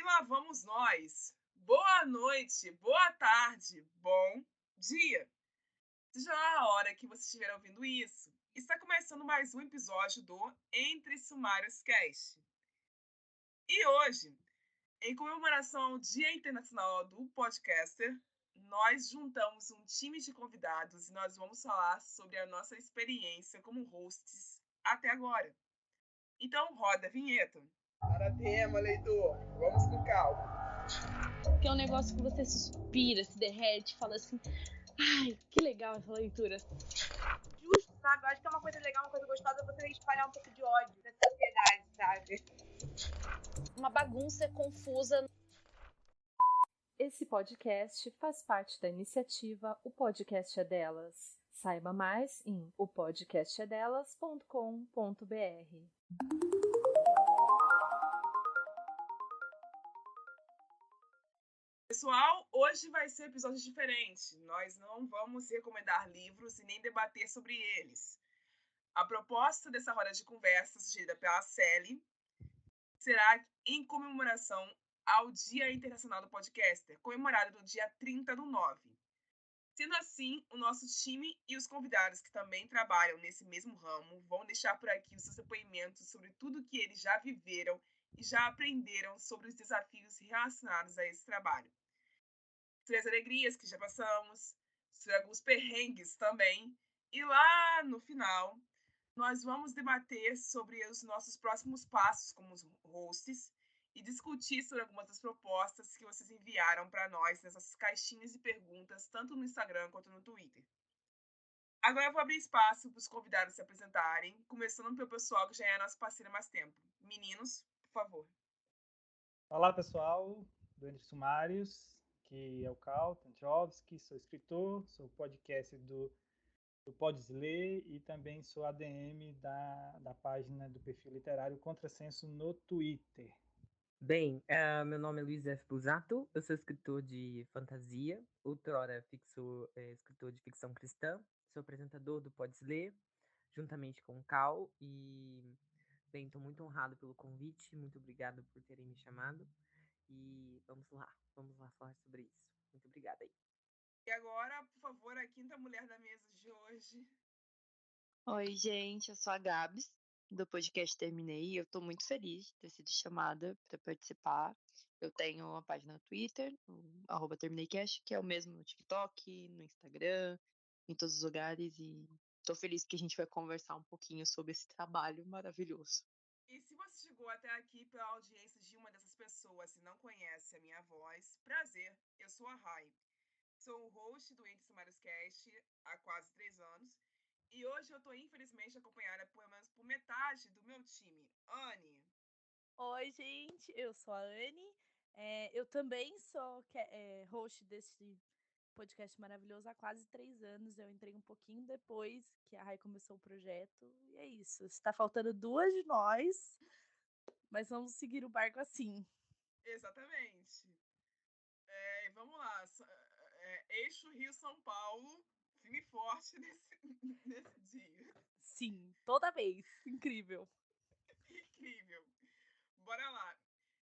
lá vamos nós. Boa noite, boa tarde, bom dia. Seja lá a hora que você estiver ouvindo isso, está começando mais um episódio do Entre Sumários Cast. E hoje, em comemoração ao Dia Internacional do Podcaster, nós juntamos um time de convidados e nós vamos falar sobre a nossa experiência como hosts até agora. Então, roda a vinheta. Para tema, leitor. Vamos com calma. Que é um negócio que você suspira, se derrete, fala assim, ai, que legal essa leitura. Justo, sabe? Eu acho que é uma coisa legal, uma coisa gostosa você espalhar um pouco de ódio na sociedade, sabe? Uma bagunça confusa. Esse podcast faz parte da iniciativa O Podcast é Delas. Saiba mais em opodcastedelas.com.br. Pessoal, hoje vai ser um episódio diferente. Nós não vamos recomendar livros e nem debater sobre eles. A proposta dessa roda de conversa, sugerida pela Sally, será em comemoração ao Dia Internacional do Podcaster, comemorado no dia 30/9. Sendo assim, o nosso time e os convidados que também trabalham nesse mesmo ramo vão deixar por aqui os seus depoimentos sobre tudo que eles já viveram e já aprenderam sobre os desafios relacionados a esse trabalho. Sobre as alegrias que já passamos, sobre alguns perrengues também. E lá no final, nós vamos debater sobre os nossos próximos passos como hosts e discutir sobre algumas das propostas que vocês enviaram para nós nessas caixinhas de perguntas, tanto no Instagram quanto no Twitter. Agora eu vou abrir espaço para os convidados se apresentarem, começando pelo pessoal que já é nosso parceiro há mais tempo. Meninos, por favor. Olá, pessoal do Entre Sumários, que é o Cal Tantrovski, sou escritor, sou podcast do Podes Ler e também sou ADM da página do perfil literário Contrassenso no Twitter. Bem, meu nome é Luiz F. Busato, eu sou escritor de fantasia, outrora escritor de ficção cristã, sou apresentador do Podes Ler, juntamente com o Cal, e, bem, estou muito honrado pelo convite, muito obrigado por terem me chamado, e vamos lá falar sobre isso. Muito obrigada aí. E agora, por favor, a quinta mulher da mesa de hoje. Oi, gente, eu sou a Gabs, do podcast Terminei, e eu tô muito feliz de ter sido chamada para participar. Eu tenho uma página no Twitter, o @terminaicast, que é o mesmo no TikTok, no Instagram, em todos os lugares, e tô feliz que a gente vai conversar um pouquinho sobre esse trabalho maravilhoso. E se você chegou até aqui pela audiência de uma dessas pessoas e não conhece a minha voz, prazer, eu sou a Rai. Sou o host do Entre Sumários Cast há quase 3 anos. E hoje eu estou, infelizmente, acompanhada pelo menos por metade do meu time. Anne. Oi, gente, eu sou a Anne. Eu também sou host desse podcast maravilhoso há quase 3 anos. Eu entrei um pouquinho depois que a Rai começou o projeto. E é isso. Está faltando 2 de nós, mas vamos seguir o barco assim. Exatamente. Vamos lá. Eixo Rio-São Paulo, firme e forte nesse dia. Sim, toda vez. Incrível. Incrível. Bora lá.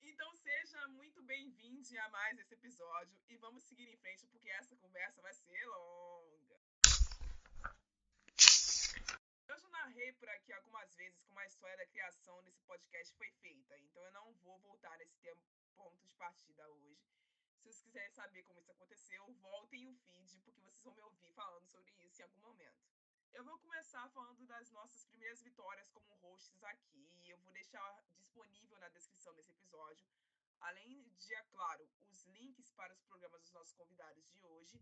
Então seja muito bem-vindo a mais esse episódio e vamos seguir em frente porque essa conversa vai ser longa. Eu já narrei por aqui algumas vezes como a história da criação desse podcast foi feita, então eu não vou voltar nesse ponto de partida hoje. Se vocês quiserem saber como isso aconteceu, voltem o feed porque vocês vão me ouvir falando sobre isso em algum momento. Eu vou começar falando das nossas primeiras vitórias como hosts aqui e eu vou deixar disponível na descrição desse episódio, além de, é claro, os links para os programas dos nossos convidados de hoje,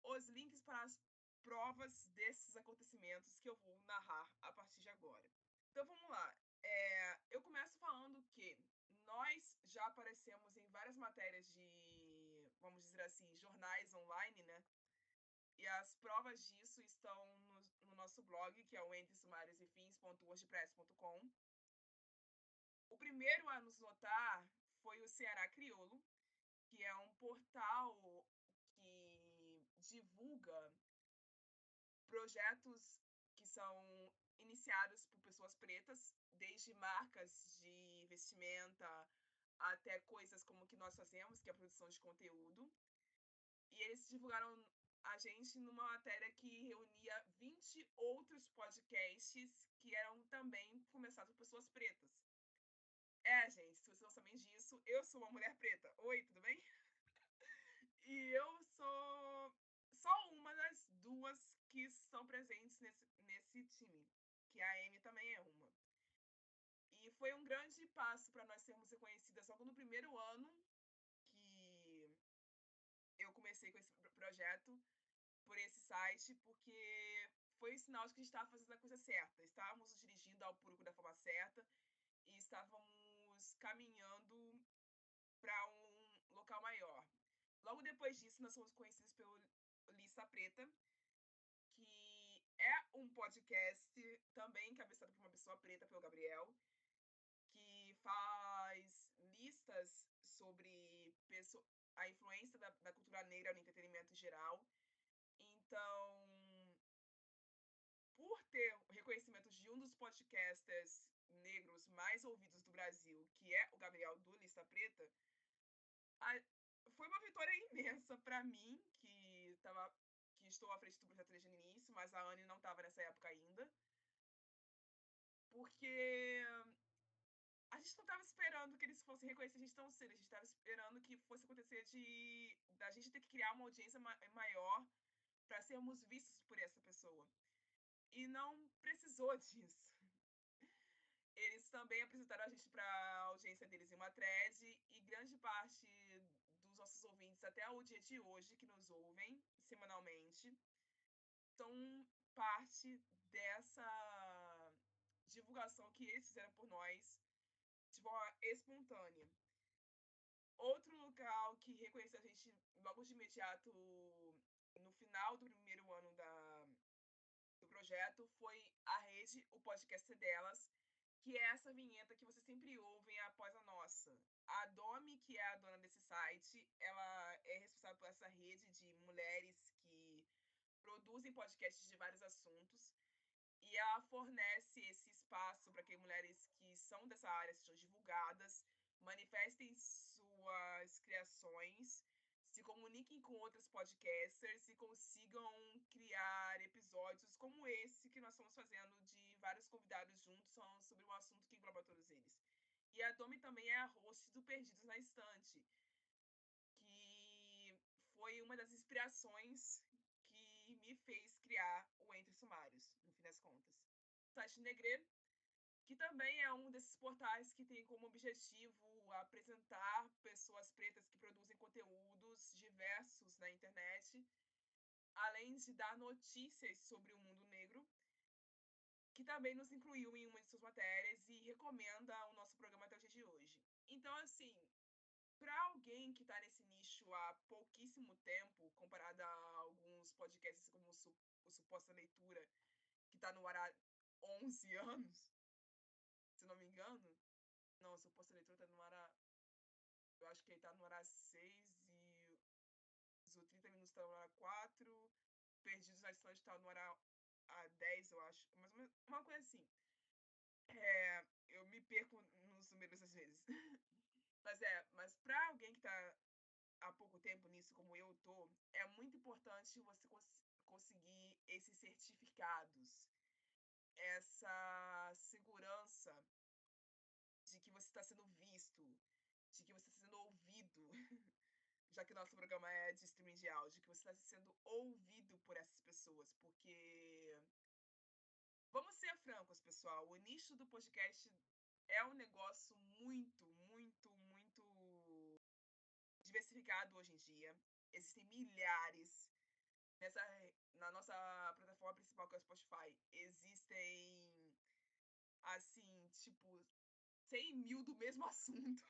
os links para as provas desses acontecimentos que eu vou narrar a partir de agora. Então vamos lá. Eu começo falando que nós já aparecemos em várias matérias de, vamos dizer assim, jornais online, né? E as provas disso estão no nosso blog, que é o entresumariosefins.wordpress.com. O primeiro a nos notar foi o Ceará Crioulo, que é um portal que divulga projetos que são iniciados por pessoas pretas, desde marcas de vestimenta até coisas como o que nós fazemos, que é a produção de conteúdo. E eles divulgaram a gente numa matéria que reunia 20 outros podcasts que eram também começados por pessoas pretas. Gente, se vocês não sabem disso, eu sou uma mulher preta. Oi, tudo bem? E eu sou só uma das duas que estão presentes nesse time, que a Amy também é uma. E foi um grande passo para nós sermos reconhecidas logo no primeiro ano que eu comecei com esse projeto por esse site, porque foi um sinal de que a gente estava fazendo a coisa certa. Estávamos nos dirigindo ao público da forma certa e estávamos caminhando para um local maior. Logo depois disso, nós fomos conhecidos pelo Lista Preta, que é um podcast também encabeçado por uma pessoa preta, pelo Gabriel, que faz listas sobre a influência da cultura negra no entretenimento em geral. Então, por ter o reconhecimento de um dos podcasters negros mais ouvidos do Brasil, que é o Gabriel do Lista Preta, foi uma vitória imensa para mim, que estou à frente do projeto desde o início, mas a Anne não estava nessa época ainda. Porque a gente não estava esperando que eles fossem reconhecer a gente tão cedo. A gente estava esperando que fosse acontecer da gente ter que criar uma audiência maior para sermos vistos por essa pessoa. E não precisou disso. Eles também apresentaram a gente para a audiência deles em uma thread, e grande parte dos nossos ouvintes, até o dia de hoje, que nos ouvem semanalmente, são parte dessa divulgação que eles fizeram por nós de forma espontânea. Outro local que reconheceu a gente logo de imediato, no final do primeiro ano do projeto, foi a rede, o podcast delas, que é essa vinheta que vocês sempre ouvem após a nossa. A Domi, que é a dona desse site, ela é responsável por essa rede de mulheres que produzem podcasts de vários assuntos, e ela fornece esse espaço para que mulheres que são dessa área sejam divulgadas, manifestem suas criações, se comuniquem com outros podcasters e consigam criar episódios como esse que nós estamos fazendo, de vários convidados juntos, falando sobre um assunto que engloba todos eles. E a Domi também é a host do Perdidos na Estante, que foi uma das inspirações que me fez criar o Entre Sumários, no fim das contas. O site Negre, que também é um desses portais que tem como objetivo apresentar pessoas pretas que produzem conteúdos diversos na internet, além de dar notícias sobre o mundo negro, que também nos incluiu em uma de suas matérias e recomenda o nosso programa até o dia de hoje. Então, assim, para alguém que está nesse nicho há pouquíssimo tempo, comparado a alguns podcasts como o Suposta Leitura, que está no ar há 11 anos, se não me engano. Não, o Suposta Leitura está no ar há... Eu acho que ele está no ar há 6 e o 30 Minutos está no ar há 4. Perdidos na Estante está no ar há 10, eu acho. Mas uma coisa assim. Eu me perco nos números às vezes. Mas para alguém que está há pouco tempo nisso, como eu tô, é muito importante você conseguir esses certificados, essa segurança de que você está sendo visto, de que você está sendo ouvido, já que o nosso programa é de streaming de áudio, que você está sendo ouvido por essas pessoas, porque vamos ser francos, pessoal, o nicho do podcast é um negócio muito, muito, muito diversificado hoje em dia. Existem milhares. Na nossa plataforma principal, que é o Spotify, existem, assim, tipo, 100 mil do mesmo assunto,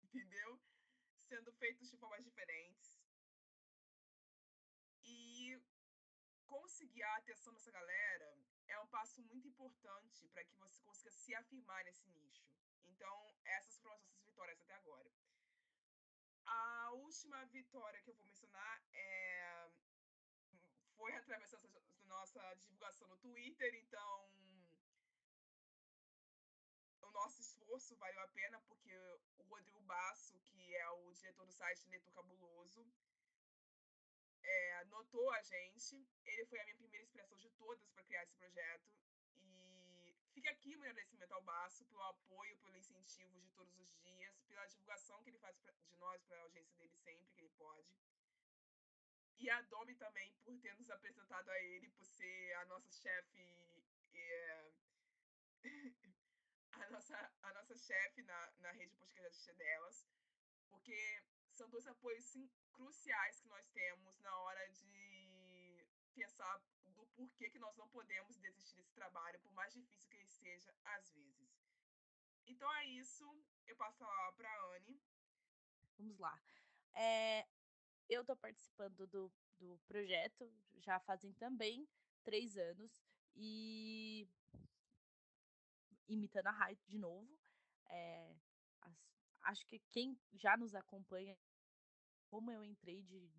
entendeu? Sendo feitos de formas diferentes. E conseguir a atenção dessa galera é um passo muito importante para que você consiga se afirmar nesse nicho. Então, essas foram as nossas vitórias até agora. A última vitória que eu vou mencionar foi através da nossa divulgação no Twitter. Então, o nosso esforço valeu a pena, porque o Rodrigo Basso, que é o diretor do site Leitor Cabuloso, notou a gente. Ele foi a minha primeira inspiração de todas para criar esse projeto. E fica aqui o meu agradecimento ao Basso pelo apoio, pelo incentivo de todos os dias, pela divulgação que ele faz de nós para a audiência dele sempre que ele pode. E a Domi também por ter nos apresentado a ele, por ser a nossa chefe, a nossa chefe na rede podcast delas, porque são dois apoios sim, cruciais que nós temos na hora de pensar do porquê que nós não podemos desistir desse trabalho, por mais difícil que ele seja às vezes. Então é isso, eu passo a palavra para a Anne. Vamos lá. Eu estou participando do projeto já fazem também 3 anos e imitando a Rai de novo. Acho que quem já nos acompanha, como eu entrei de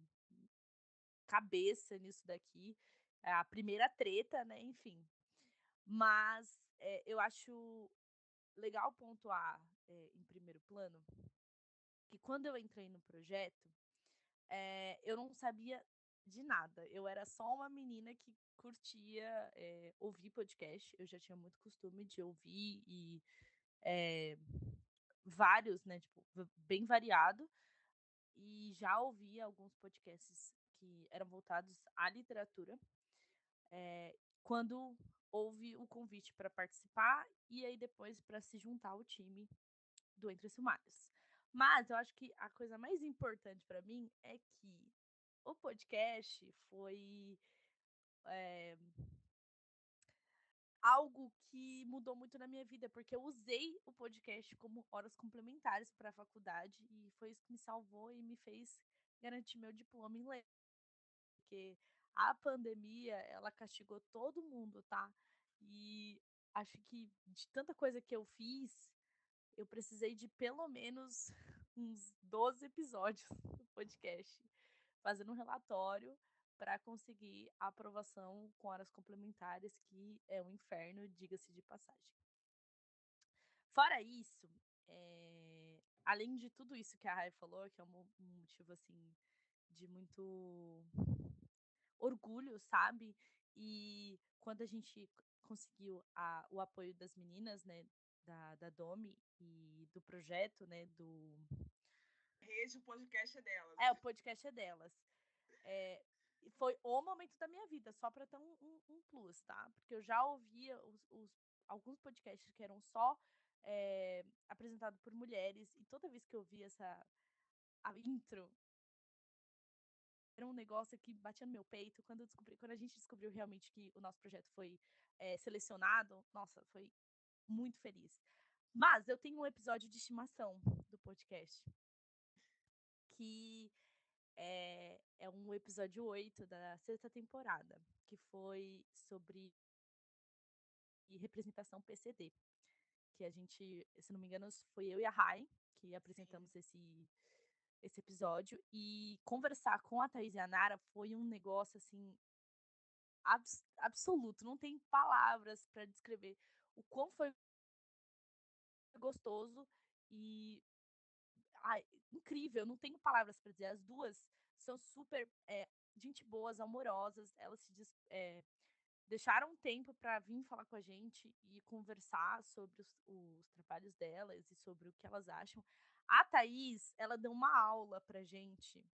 cabeça nisso daqui, é a primeira treta, né? Enfim. Mas eu acho legal pontuar em primeiro plano que quando eu entrei no projeto, eu não sabia de nada. Eu era só uma menina que curtia ouvir podcast. Eu já tinha muito costume de ouvir e vários, né? Tipo, bem variado. E já ouvi alguns podcasts que eram voltados à literatura. Quando houve o convite para participar e aí depois para se juntar ao time do Entre Sumários. Mas eu acho que a coisa mais importante para mim é que o podcast foi algo que mudou muito na minha vida, porque eu usei o podcast como horas complementares para a faculdade e foi isso que me salvou e me fez garantir meu diploma em letras, porque a pandemia, ela castigou todo mundo, tá? E acho que de tanta coisa que eu fiz, eu precisei de pelo menos uns 12 episódios do podcast, fazendo um relatório para conseguir a aprovação com horas complementares, que é um inferno, diga-se de passagem. Fora isso, além de tudo isso que a Rai falou, que é um motivo assim de muito orgulho, sabe? E quando a gente conseguiu o apoio das meninas, né, da Domi e do projeto, né, Rede, o podcast é delas. o podcast é delas. Foi o momento da minha vida, só para ter um plus, tá? Porque eu já ouvia alguns podcasts que eram só apresentados por mulheres, e toda vez que eu ouvia a intro, era um negócio que batia no meu peito. Quando a gente descobriu realmente que o nosso projeto foi selecionado, nossa, foi muito feliz. Mas eu tenho um episódio de estimação do podcast, que é um episódio 8 da 6ª temporada, que foi sobre representação PCD. Que a gente, se não me engano, foi eu e a Rai que apresentamos esse episódio. E conversar com a Thaís e a Nara foi um negócio, assim, absoluto. Não tem palavras para descrever o quão foi gostoso e incrível. Não tenho palavras para dizer. As duas são super gente boas, amorosas. Elas deixaram um tempo para vir falar com a gente e conversar sobre os trabalhos delas e sobre o que elas acham. A Thaís, ela deu uma aula pra gente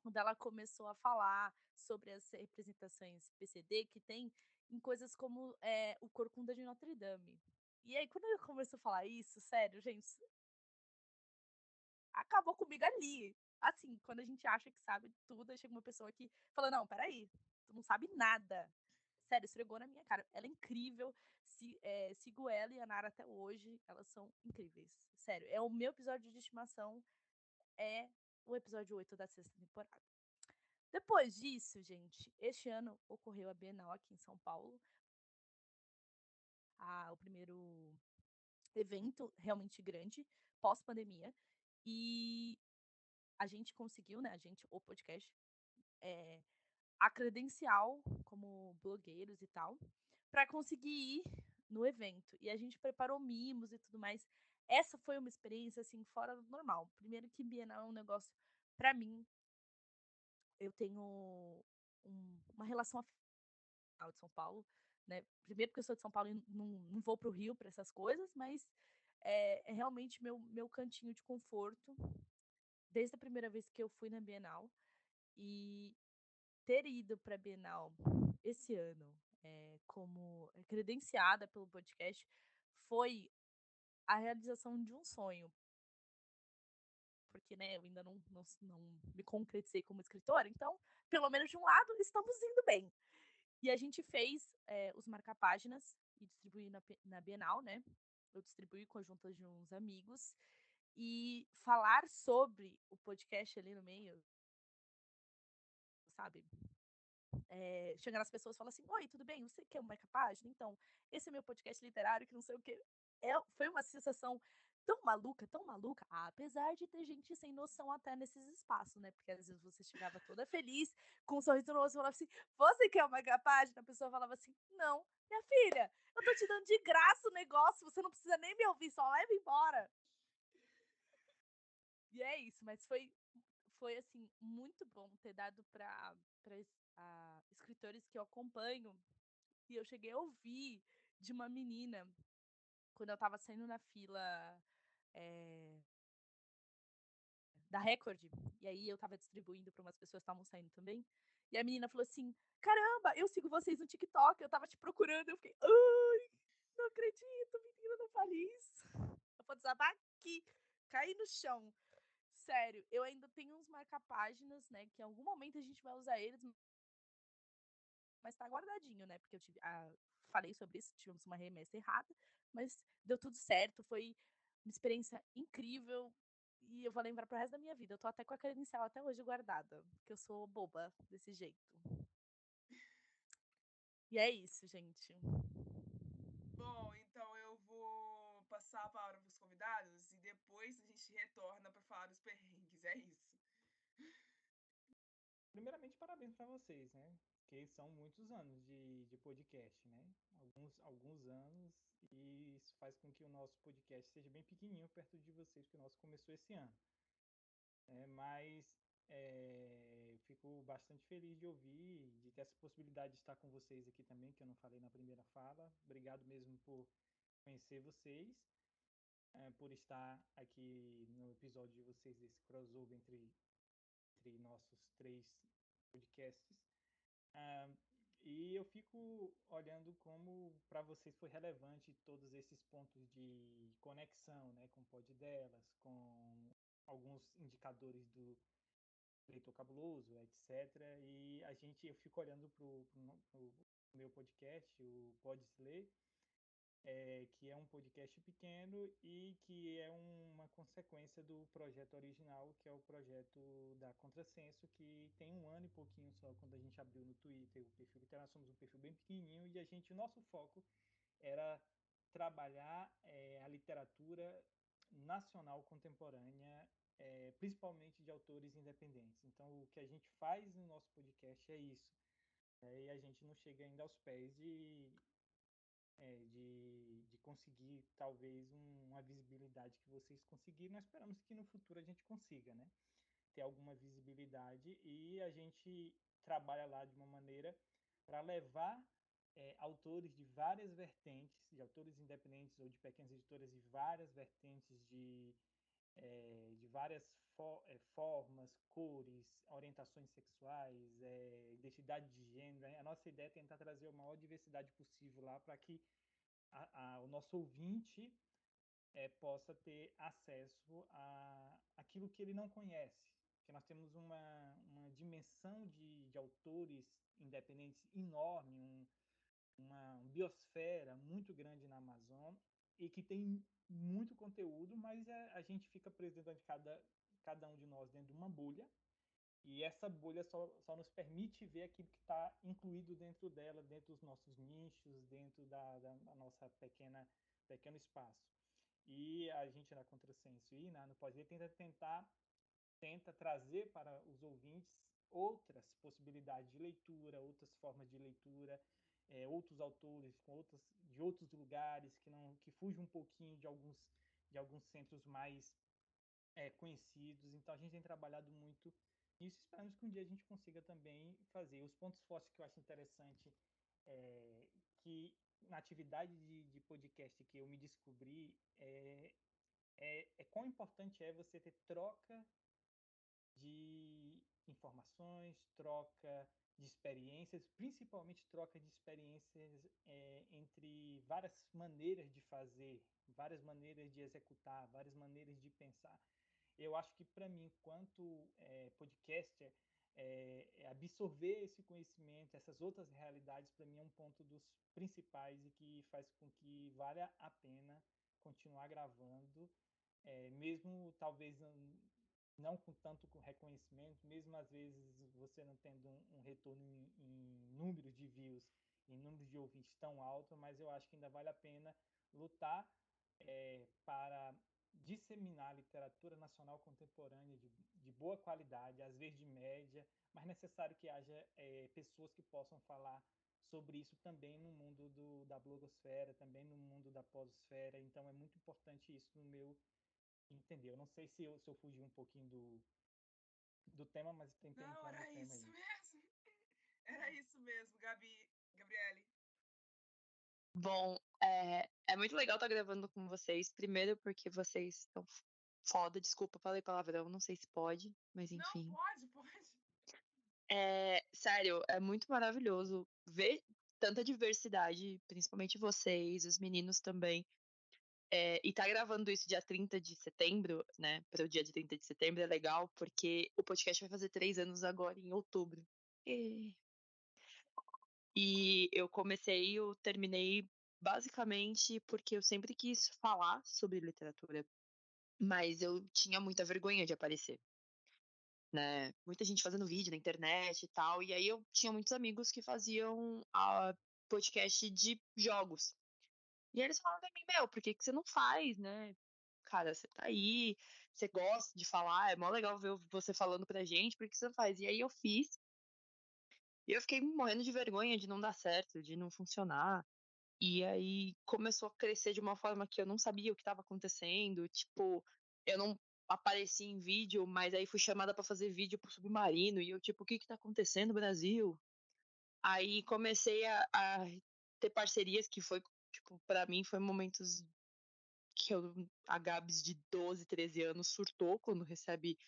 quando ela começou a falar sobre as representações PCD que tem em coisas como o Corcunda de Notre Dame. E aí, quando ela começou a falar isso, sério, gente, acabou comigo ali. Assim, quando a gente acha que sabe tudo, aí chega uma pessoa que fala, não, peraí, tu não sabe nada. Sério, esfregou na minha cara. Ela é incrível. Sigo ela e a Nara até hoje. Elas são incríveis. Sério, é o meu episódio de estimação. É o episódio 8 da 6ª temporada. Depois disso, gente, este ano ocorreu a Bienal aqui em São Paulo. O primeiro evento realmente grande, pós-pandemia. E a gente conseguiu, né? O podcast, a credencial como blogueiros e tal, para conseguir ir no evento. E a gente preparou mimos e tudo mais. Essa foi uma experiência, assim, fora do normal. Primeiro que Bienal é um negócio, pra mim, eu tenho uma relação afetiva de São Paulo, né? Primeiro porque eu sou de São Paulo e não vou pro Rio para essas coisas, mas é realmente meu cantinho de conforto desde a primeira vez que eu fui na Bienal. E ter ido para a Bienal esse ano, como credenciada pelo podcast, foi a realização de um sonho. Porque, né, eu ainda não me concretizei como escritora, então, pelo menos de um lado, estamos indo bem. E a gente fez os marca-páginas e distribuí na Bienal, né? Eu distribuí com a junta de uns amigos. E falar sobre o podcast ali no meio, sabe? Chegar nas pessoas e falar assim: Oi, tudo bem? Você quer uma marca-página? Então, esse é meu podcast literário, que não sei o quê. Foi uma sensação tão maluca, apesar de ter gente sem noção até nesses espaços, né? Porque às vezes você chegava toda feliz, com um sorriso no rosto, e falava assim: Você quer uma marca-página? A pessoa falava assim: Não, minha filha, eu tô te dando de graça o negócio, você não precisa nem me ouvir, só leva embora. E é isso, mas foi assim, muito bom ter dado para escritores que eu acompanho. E eu cheguei a ouvir de uma menina, quando eu estava saindo na fila é, da Record, e aí eu estava distribuindo para umas pessoas que estavam saindo também. E a menina falou assim: Caramba, eu sigo vocês no TikTok, eu estava te procurando. Eu fiquei: Ai, não acredito, menina, não fale isso. Eu vou desabar aqui, cair no chão. Sério, eu ainda tenho uns marca-páginas, né? Que em algum momento a gente vai usar eles, mas tá guardadinho, né? Porque falei sobre isso, tivemos uma remessa errada, mas deu tudo certo, foi uma experiência incrível e eu vou lembrar pro resto da minha vida. Eu tô até com a credencial até hoje guardada, porque eu sou boba desse jeito. E é isso, gente. Bom, então eu vou passar a palavra para os convidados e depois a gente retorna para falar dos perrengues. É isso. Primeiramente, parabéns para vocês, né? Porque são muitos anos de podcast, né? Alguns anos, e isso faz com que o nosso podcast seja bem pequenininho perto de vocês, que o nosso começou esse ano. Mas fico bastante feliz de ouvir, de ter essa possibilidade de estar com vocês aqui também, que eu não falei na primeira fala. Obrigado mesmo por conhecer vocês, por estar aqui no episódio de vocês, desse crossover entre nossos três podcasts. Ah, e eu fico olhando como para vocês foi relevante todos esses pontos de conexão, né, com o pod delas, com alguns indicadores do leitor cabuloso, etc. E eu fico olhando pro meu podcast, o Podes Ler, que é um podcast pequeno e que é uma consequência do projeto original, que é o projeto da Contrassenso, que tem um ano e pouquinho só, quando a gente abriu no Twitter o perfil literário. Nós somos um perfil bem pequenininho e o nosso foco era trabalhar a literatura nacional contemporânea, principalmente de autores independentes. Então, o que a gente faz no nosso podcast é isso. E a gente não chega ainda aos pés de conseguir talvez uma visibilidade que vocês conseguiram. Nós esperamos que no futuro a gente consiga, né? Ter alguma visibilidade, e a gente trabalha lá de uma maneira para levar autores de várias vertentes, de autores independentes ou de pequenas editoras de várias vertentes, de várias formas, cores, orientações sexuais, identidade de gênero. A nossa ideia é tentar trazer a maior diversidade possível lá, para que o nosso ouvinte possa ter acesso a aquilo que ele não conhece. Que nós temos uma dimensão de autores independentes enorme, uma biosfera muito grande na Amazônia, e que tem muito conteúdo, mas a gente fica preso dentro de cada um de nós dentro de uma bolha, e essa bolha só nos permite ver aquilo que está incluído dentro dela, dentro dos nossos nichos, dentro da nossa pequeno espaço. E a gente na Contrassenso e no Pós-Ler tenta trazer para os ouvintes outras possibilidades de leitura, outras formas de leitura, outros autores de outros lugares que fujam um pouquinho de alguns centros mais conhecidos. Então a gente tem trabalhado muito nisso. Esperamos que um dia a gente consiga também fazer os pontos fortes que eu acho interessante, que na atividade de podcast que eu me descobri, quão importante é você ter troca de informações, troca de experiências, principalmente troca de experiências entre várias maneiras de fazer, várias maneiras de executar, várias maneiras de pensar. Eu acho que, para mim, enquanto podcaster, absorver esse conhecimento, essas outras realidades, para mim é um ponto dos principais e que faz com que valha a pena continuar gravando, mesmo talvez não com tanto reconhecimento, mesmo às vezes você não tendo um retorno em números de views, em números de ouvintes tão alto, mas eu acho que ainda vale a pena lutar para disseminar literatura nacional contemporânea de boa qualidade, às vezes de média, mas necessário que haja pessoas que possam falar sobre isso também no mundo da blogosfera, também no mundo da podosfera. Então é muito importante isso no meu entender. Eu não sei se eu fugi um pouquinho do tema, mas tentei Não, entrar no era tema isso aí. mesmo. Era isso mesmo, Gabriele. Bom, é muito legal estar gravando com vocês. Primeiro porque vocês estão foda. Desculpa, falei palavrão, não sei se pode, mas Não, enfim. pode. Sério, é muito maravilhoso ver tanta diversidade, principalmente vocês, os meninos também. E tá gravando isso dia 30 de setembro, né? Para o dia de 30 de setembro é legal, porque o podcast vai fazer 3 anos agora, em outubro. E eu terminei basicamente porque eu sempre quis falar sobre literatura, mas eu tinha muita vergonha de aparecer, né? Muita gente fazendo vídeo na internet e tal, e aí eu tinha muitos amigos que faziam podcast de jogos. E eles falavam pra mim, meu, por que que você não faz, né? Cara, você tá aí, você gosta de falar, é mó legal ver você falando pra gente, por que você não faz? E aí eu fiz, e eu fiquei morrendo de vergonha de não dar certo, de não funcionar. E aí começou a crescer de uma forma que eu não sabia o que estava acontecendo. Tipo, eu não apareci em vídeo, mas aí fui chamada para fazer vídeo pro Submarino. E eu, tipo, o que que tá acontecendo no Brasil? Aí comecei a ter parcerias que foi, tipo, pra mim foi momentos que a Gabs de 12, 13 anos surtou quando recebe.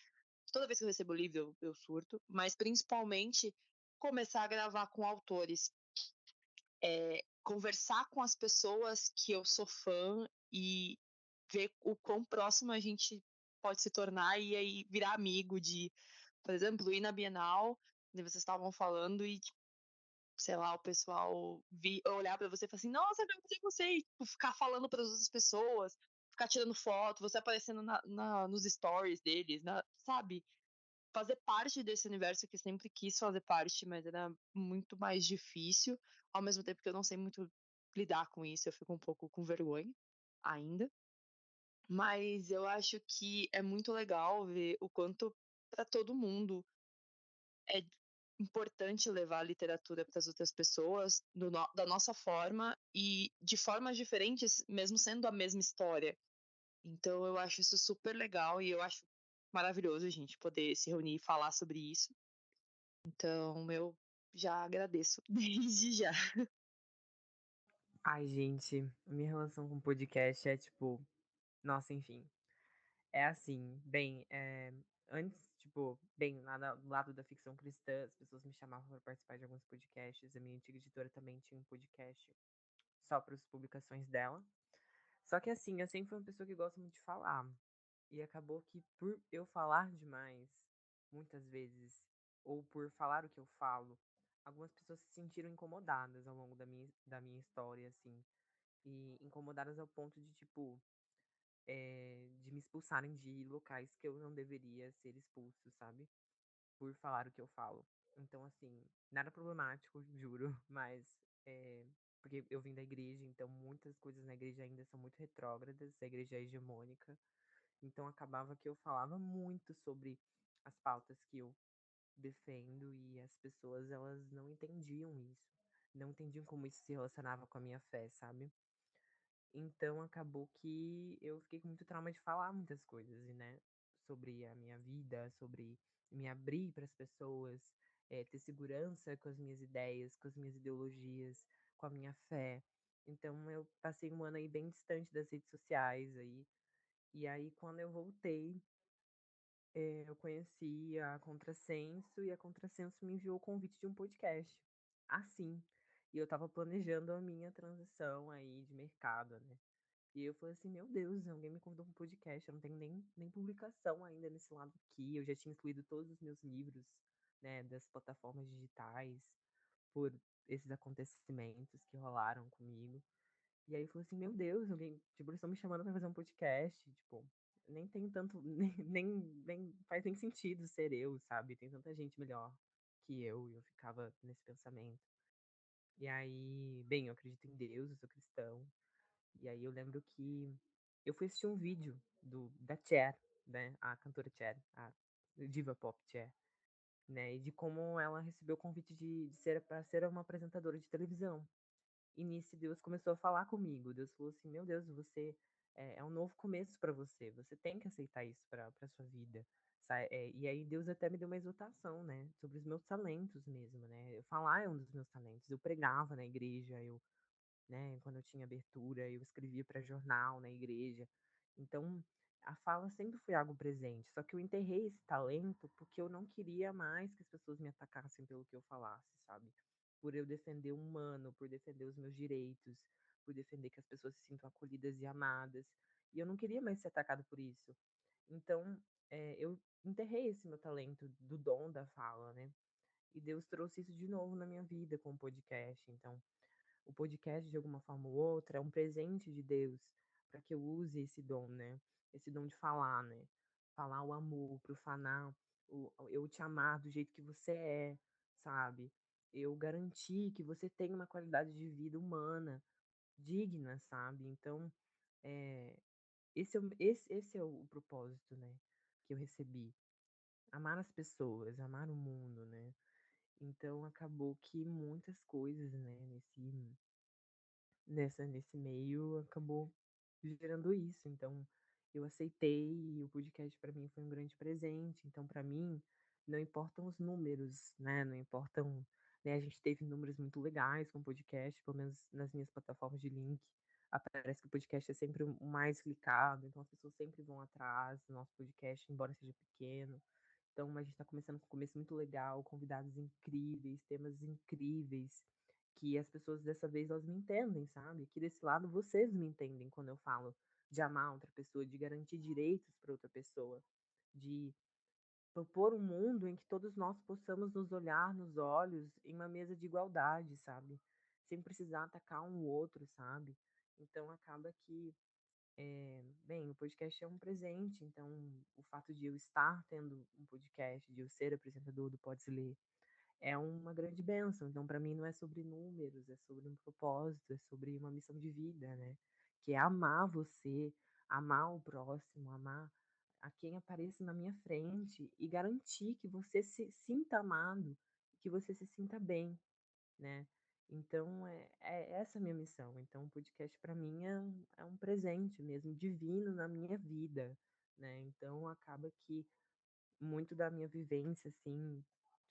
Toda vez que eu recebo livro, eu surto. Mas principalmente começar a gravar com autores, conversar com as pessoas que eu sou fã e ver o quão próximo a gente pode se tornar e aí virar amigo de, por exemplo, ir na Bienal, onde vocês estavam falando e, tipo, sei lá, o pessoal olhar pra você e falar assim, nossa, eu conheci você, e tipo, ficar falando para as outras pessoas, ficar tirando foto, você aparecendo nos stories deles, sabe? Fazer parte desse universo que eu sempre quis fazer parte, mas era muito mais difícil, ao mesmo tempo que eu não sei muito lidar com isso, eu fico um pouco com vergonha ainda. Mas eu acho que é muito legal ver o quanto para todo mundo é importante levar a literatura para as outras pessoas da nossa forma e de formas diferentes, mesmo sendo a mesma história. Então eu acho isso super legal e eu acho maravilhoso a gente poder se reunir e falar sobre isso. Então, eu já agradeço desde já. Ai, gente, minha relação com podcast é tipo. Nossa, enfim. É assim, bem, antes, tipo, bem, lá do lado da ficção cristã, as pessoas me chamavam para participar de alguns podcasts. A minha antiga editora também tinha um podcast só para as publicações dela. Só que assim, eu sempre fui uma pessoa que gosta muito de falar. E acabou que por eu falar demais, muitas vezes, ou por falar o que eu falo, algumas pessoas se sentiram incomodadas ao longo da minha história, assim. E incomodadas ao ponto de, tipo, de me expulsarem de locais que eu não deveria ser expulso, sabe? Por falar o que eu falo. Então, assim, nada problemático, juro, mas porque eu vim da igreja, então muitas coisas na igreja ainda são muito retrógradas, a igreja é hegemônica. Então acabava que eu falava muito sobre as pautas que eu defendo e as pessoas elas não entendiam isso. não entendiam como isso se relacionava com a minha fé, sabe? Então acabou que eu fiquei com muito trauma de falar muitas coisas, e, né, sobre a minha vida, sobre me abrir para as pessoas, ter segurança com as minhas ideias, com as minhas ideologias, com a minha fé. Então eu passei um ano aí bem distante das redes sociais aí. E aí quando eu voltei, eu conheci a Contrassenso e a Contrassenso me enviou o convite de um podcast. Assim. E eu tava planejando a minha transição aí de mercado, né? E eu falei assim, meu Deus, alguém me convidou para um podcast, eu não tenho nem publicação ainda nesse lado aqui. Eu já tinha excluído todos os meus livros, né, das plataformas digitais por esses acontecimentos que rolaram comigo. E aí eu falei assim, meu Deus, alguém, tipo, eles estão me chamando para fazer um podcast, tipo, nem tem tanto, nem faz nem sentido ser eu, sabe? Tem tanta gente melhor que eu, e eu ficava nesse pensamento. E aí, bem, eu acredito em Deus, eu sou cristão. E aí eu lembro que eu fui assistir um vídeo da Cher, né? A cantora Cher, a diva pop Cher, né? E de como ela recebeu o convite de ser para ser uma apresentadora de televisão. E nisso Deus começou a falar comigo. Deus falou assim: "Meu Deus, você é um novo começo para você. Você tem que aceitar isso para sua vida." E aí Deus até me deu uma exortação, né, sobre os meus talentos mesmo, né? Eu falar é um dos meus talentos. Eu pregava na igreja, né, quando eu tinha abertura, eu escrevia para jornal na igreja. Então, a fala sempre foi algo presente. Só que eu enterrei esse talento porque eu não queria mais que as pessoas me atacassem pelo que eu falasse, sabe? Por eu defender o humano, por defender os meus direitos, por defender que as pessoas se sintam acolhidas e amadas. E eu não queria mais ser atacado por isso. Então, eu enterrei esse meu talento do dom da fala, né? E Deus trouxe isso de novo na minha vida com o podcast. Então, o podcast, de alguma forma ou outra, é um presente de Deus para que eu use esse dom, né? Esse dom de falar, né? Falar o amor, profanar, eu te amar do jeito que você é, sabe? Eu garantir que você tem uma qualidade de vida humana, digna, sabe? Então, é, esse é o propósito, né? Que eu recebi. Amar as pessoas, amar o mundo, né? Então, acabou que muitas coisas, né? Nesse meio acabou gerando isso. Então, eu aceitei e o podcast para mim foi um grande presente. Então, para mim, não importam os números, né? Não importam, né? A gente teve números muito legais com o podcast, pelo menos nas minhas plataformas de link. Parece que o podcast é sempre o mais clicado, então as pessoas sempre vão atrás do nosso podcast, embora seja pequeno. Então, a gente está começando com um começo muito legal, convidados incríveis, temas incríveis, que as pessoas dessa vez elas me entendem, sabe? Aqui desse lado vocês me entendem quando eu falo de amar outra pessoa, de garantir direitos para outra pessoa, de propor um mundo em que todos nós possamos nos olhar nos olhos em uma mesa de igualdade, sabe? Sem precisar atacar um outro, sabe? Então acaba que bem, o podcast é um presente, então o fato de eu estar tendo um podcast, de eu ser apresentador do Podes Ler, é uma grande bênção. Então, para mim, não é sobre números, é sobre um propósito, é sobre uma missão de vida, né? Que é amar você, amar o próximo, amar a quem apareça na minha frente e garantir que você se sinta amado, que você se sinta bem, né? Então, é essa a minha missão. Então, o podcast para mim é um presente mesmo, divino na minha vida, né? Então, acaba que muito da minha vivência, assim,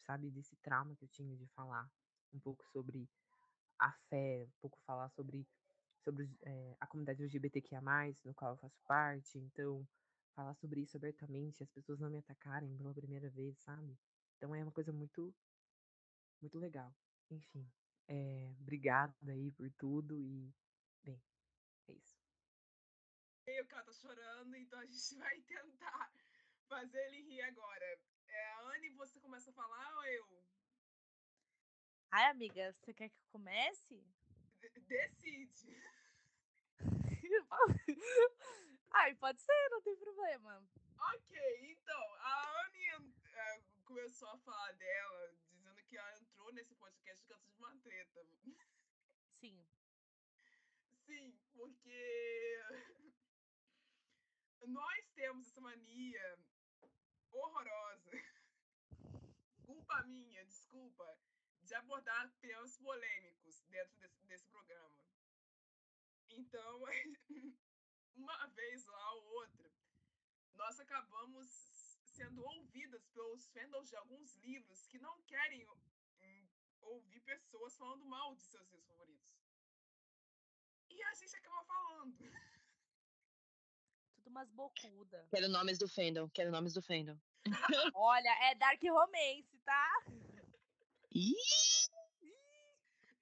sabe, desse trauma que eu tinha de falar um pouco sobre a fé, um pouco falar sobre a comunidade LGBTQIA+, no qual eu faço parte. Então, falar sobre isso abertamente, as pessoas não me atacarem pela primeira vez, sabe? Então, é uma coisa muito, muito legal. Enfim, obrigada aí por tudo e, bem, é isso. O cara tá chorando, então a gente vai tentar fazer ele rir agora. Anne, você começa a falar ou eu? Ai, amiga, você quer que eu comece? Decide. Ai, pode ser, não tem problema. Ok, então, a Anne começou a falar dela, dizendo que ela entrou nesse podcast por causa de uma treta. Sim. Sim, porque nós temos essa mania horrorosa, culpa minha, desculpa, de abordar temas polêmicos dentro desse programa. Então, uma vez lá ou outra, nós acabamos sendo ouvidas pelos fandoms de alguns livros que não querem ouvir pessoas falando mal de seus livros favoritos. E a gente acaba falando. Tudo umas bocuda. Quero nomes do fandom. Olha, é Dark Romance, tá? Ih,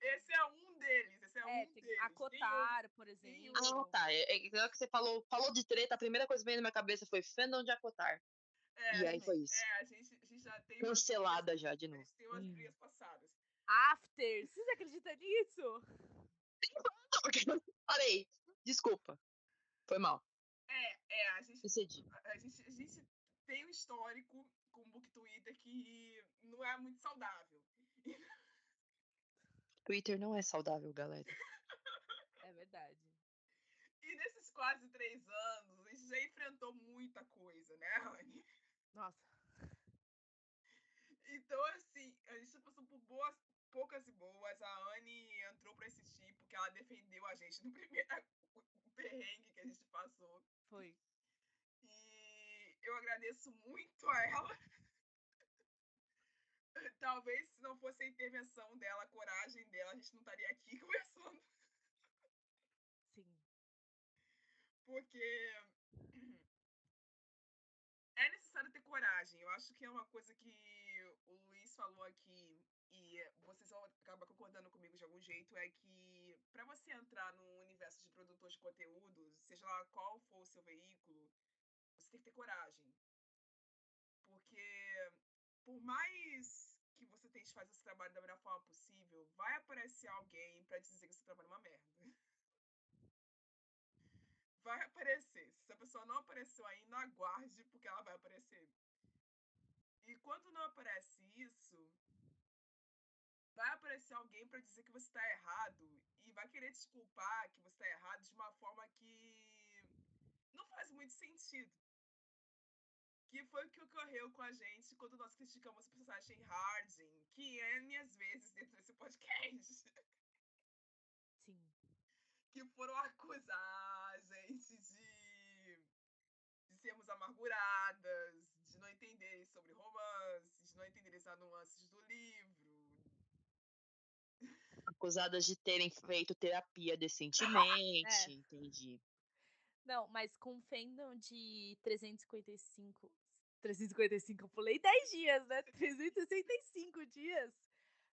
Esse é um deles. Esse é um Tem deles. a Kotaro, por ah, exemplo. tá. É que você falou de treta, a primeira coisa que veio na minha cabeça foi fandom de Akotar. E aí foi isso. A gente já tem Cancelada já, de A novo. gente tem umas brigas passadas. After, vocês acreditam nisso? Parei. Desculpa. Foi mal. A gente Excedi. a gente tem um histórico com o Book Twitter que não é muito saudável. Twitter não é saudável, galera. É verdade. E nesses quase 3 anos, a gente já enfrentou muita coisa, né, Anne? Nossa. Então, assim, a gente passou por poucas e boas. A Anne entrou pra assistir porque ela defendeu a gente no primeiro perrengue que a gente passou. Foi. E eu agradeço muito a ela. Talvez se não fosse a intervenção dela, a coragem dela, a gente não estaria aqui conversando. Sim. Porque é necessário ter coragem. Eu acho que é uma coisa que o Luiz falou aqui, e vocês vão acabar concordando comigo de algum jeito, é que para você entrar no universo de produtor de conteúdo, seja lá qual for o seu veículo, você tem que ter coragem. Porque por mais que você tente fazer esse trabalho da melhor forma possível, vai aparecer alguém para dizer que seu trabalho é uma merda. Vai aparecer. Se a pessoa não apareceu ainda, aguarde, porque ela vai aparecer. E quando não aparece isso, vai aparecer alguém para dizer que você está errado e vai querer te culpar que você está errado de uma forma que não faz muito sentido. Que foi o que ocorreu com a gente quando nós criticamos o personagem Hardin, que N vezes dentro desse podcast. Sim. Que foram acusar a gente de sermos amarguradas, de não entenderem sobre romances, de não entenderem as nuances do livro. Acusadas de terem feito terapia decentemente, entendi. Não, mas com fandom de 355, eu pulei 10 dias, né? 365 dias.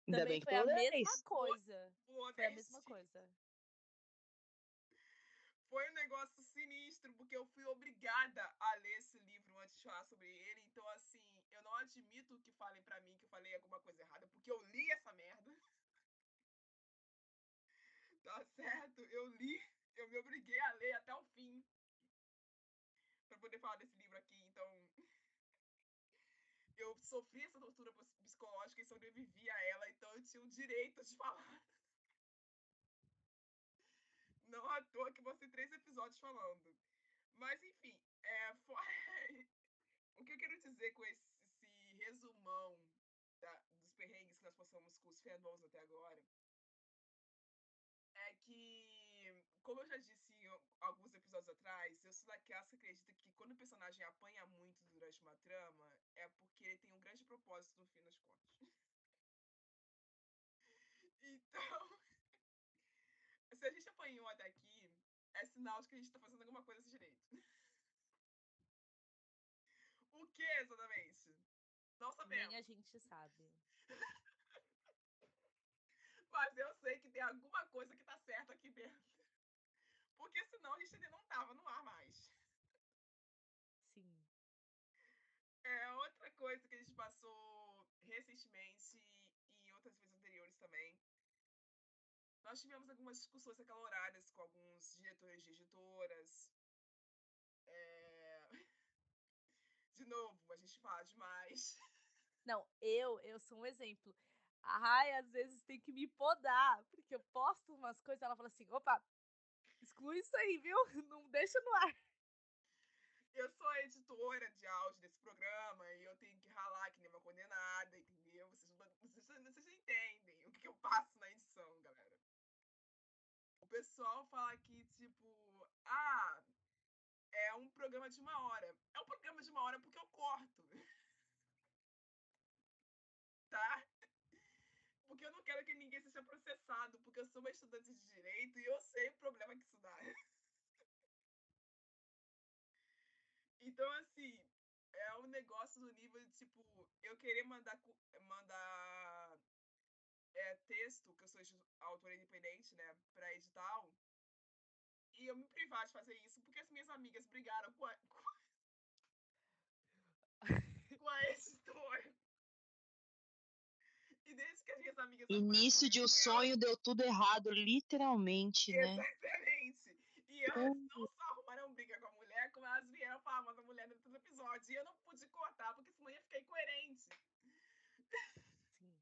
Ainda Também bem que foi a pulou mesma 10. coisa. Pulou Foi a 10 mesma dias. coisa. Foi um negócio sinistro, porque eu fui obrigada a ler esse livro antes de falar sobre ele. Então, assim, eu não admito que falem pra mim que eu falei alguma coisa errada, porque eu li essa merda. Tá certo? Eu li, eu me obriguei a ler até o fim pra poder falar desse livro aqui. Então, eu sofri essa tortura psicológica e sobrevivi a ela, então eu tinha o direito de falar. Não à toa que vão ser 3 episódios falando. Mas, enfim, o que eu quero dizer com esse resumão dos perrengues que nós passamos com os fandoms até agora é que, como eu já disse em alguns episódios atrás, eu sou daquelas que acredita que quando o personagem apanha muito durante uma trama, é porque ele tem um grande propósito no fim das contas. Então, se a gente apanhou até aqui, é sinal de que a gente tá fazendo alguma coisa desse direito. O que exatamente? Não sabemos. Nem a gente sabe. Mas eu sei que tem alguma coisa que tá certa aqui dentro. Porque senão a gente ainda não tava no ar mais. Sim. Outra coisa que a gente passou recentemente e outras vezes anteriores também. Nós tivemos algumas discussões acaloradas com alguns diretores de editoras. De novo, a gente fala demais. Não, eu sou um exemplo. A Rai, às vezes, tem que me podar, porque eu posto umas coisas e ela fala assim, opa, exclui isso aí, viu? Não deixa no ar. Eu sou a editora de áudio desse programa e eu tenho que ralar que nem uma condenada, entendeu? Vocês Vocês entendem o que eu passo na edição, galera. O pessoal fala que, tipo, é um programa de 1 hora. É um programa de 1 hora porque eu corto. Tá? Porque eu não quero que ninguém seja processado, porque eu sou uma estudante de direito e eu sei o problema que isso dá. Então, assim, é um negócio do nível de, tipo, eu querer mandar texto, que eu sou autora independente, né, pra edital, e eu me privar de fazer isso porque as minhas amigas brigaram com a editora. E desde que as minhas amigas Início de um sonho deu tudo errado, literalmente, né? Exatamente. E elas não só arrumaram briga com a mulher, como elas vieram falar mal da mulher dentro do episódio. E eu não pude cortar, porque senão ia ficar incoerente. Sim.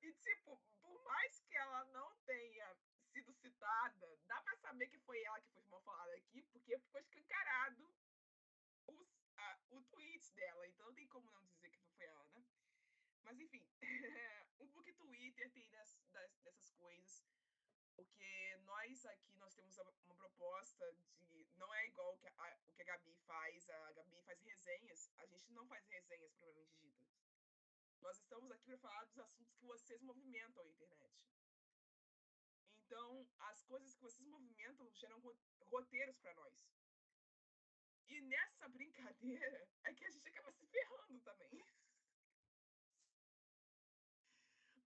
E, tipo, por mais que ela não tenha sido citada, dá pra saber que foi ela que foi mal falada aqui, porque ficou escancarado o tweet dela. Então não tem como não dizer que foi ela, né? Mas, enfim, o book Twitter tem dessas coisas. Porque nós aqui, nós temos uma proposta de... Não é igual o que a Gabi faz. A Gabi faz resenhas. A gente não faz resenhas propriamente ditas. Nós estamos aqui para falar dos assuntos que vocês movimentam na internet. Então, as coisas que vocês movimentam geram roteiros para nós. E nessa brincadeira é que a gente acaba se ferrando também.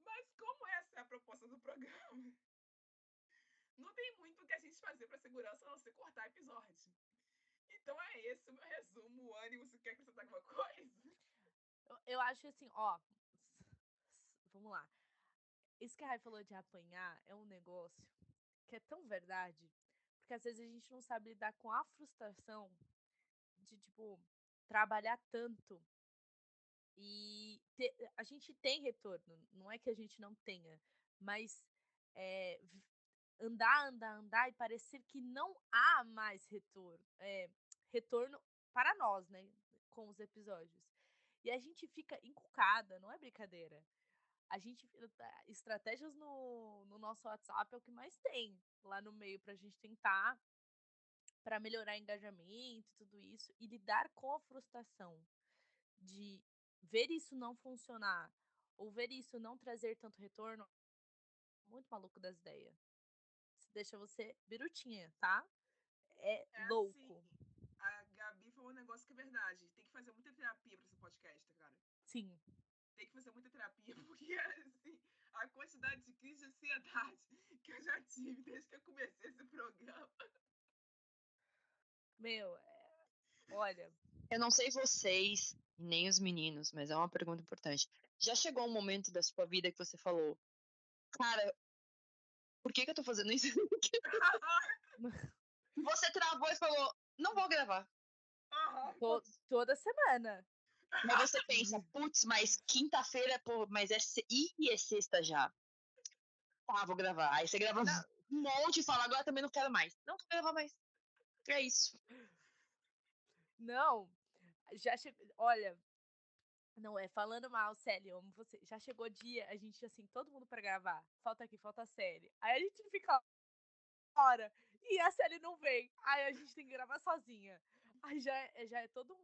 Mas como essa é a proposta do programa, não tem muito o que a gente fazer para segurança a não ser cortar episódio. Então é esse o meu resumo. Anny, você quer acrescentar alguma coisa? Eu acho assim, ó. Vamos lá. Isso que a Rai falou de apanhar é um negócio que é tão verdade, porque às vezes a gente não sabe lidar com a frustração de, tipo, trabalhar tanto e a gente tem retorno, não é que a gente não tenha, mas andar e parecer que não há mais retorno para nós, né, com os episódios. E a gente fica encucada, não é brincadeira. A gente, estratégias no nosso WhatsApp é o que mais tem lá no meio pra gente tentar, para melhorar engajamento e tudo isso, e lidar com a frustração de ver isso não funcionar ou ver isso não trazer tanto retorno, muito maluco das ideias. Isso deixa você birutinha, tá? É Assim, louco. a Gabi falou um negócio que é verdade. Tem que fazer muita terapia pra esse podcast, cara. Sim. Tem que fazer muita terapia, porque, assim, a quantidade de crise de ansiedade que eu já tive desde que eu comecei esse programa. Meu, olha. Eu não sei vocês, nem os meninos, mas é uma pergunta importante. Já chegou um momento da sua vida que você falou, cara, por que eu tô fazendo isso? Você travou e falou, não vou gravar. Toda semana. Mas você pensa, putz, mas quinta-feira, pô, mas é sexta já. Tá, vou gravar. Aí você grava um monte e fala, agora também não quero mais. Não vou gravar mais. É isso. Não, já chegou. Olha, não é falando mal, Célia, eu amo você. Já chegou dia, a gente, assim, todo mundo pra gravar. Falta aqui, falta a Célia. Aí a gente fica hora e a Célia não vem. Aí a gente tem que gravar sozinha. Aí já é todo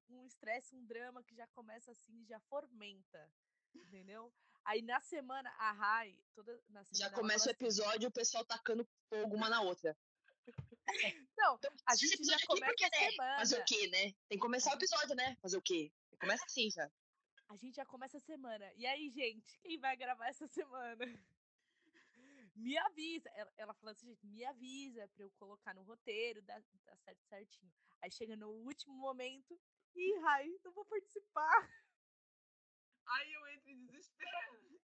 um estresse, um drama que já começa assim, já fomenta. Entendeu? Aí na semana, a Rai, na semana Já ela começa fala o episódio, o pessoal tacando fogo uma na outra. não, Então, a esse gente já episódio aqui, começa porque, a né? Fazer o semana. quê, né? Tem que começar o episódio, né? Fazer o quê? Começa assim já. A gente já começa a semana. E aí, gente, quem vai gravar essa semana? Me avisa. Ela falou assim, gente, me avisa pra eu colocar no roteiro, dar certinho. Aí chega no último momento, ih, Rai, não vou participar. Aí eu entro em desespero.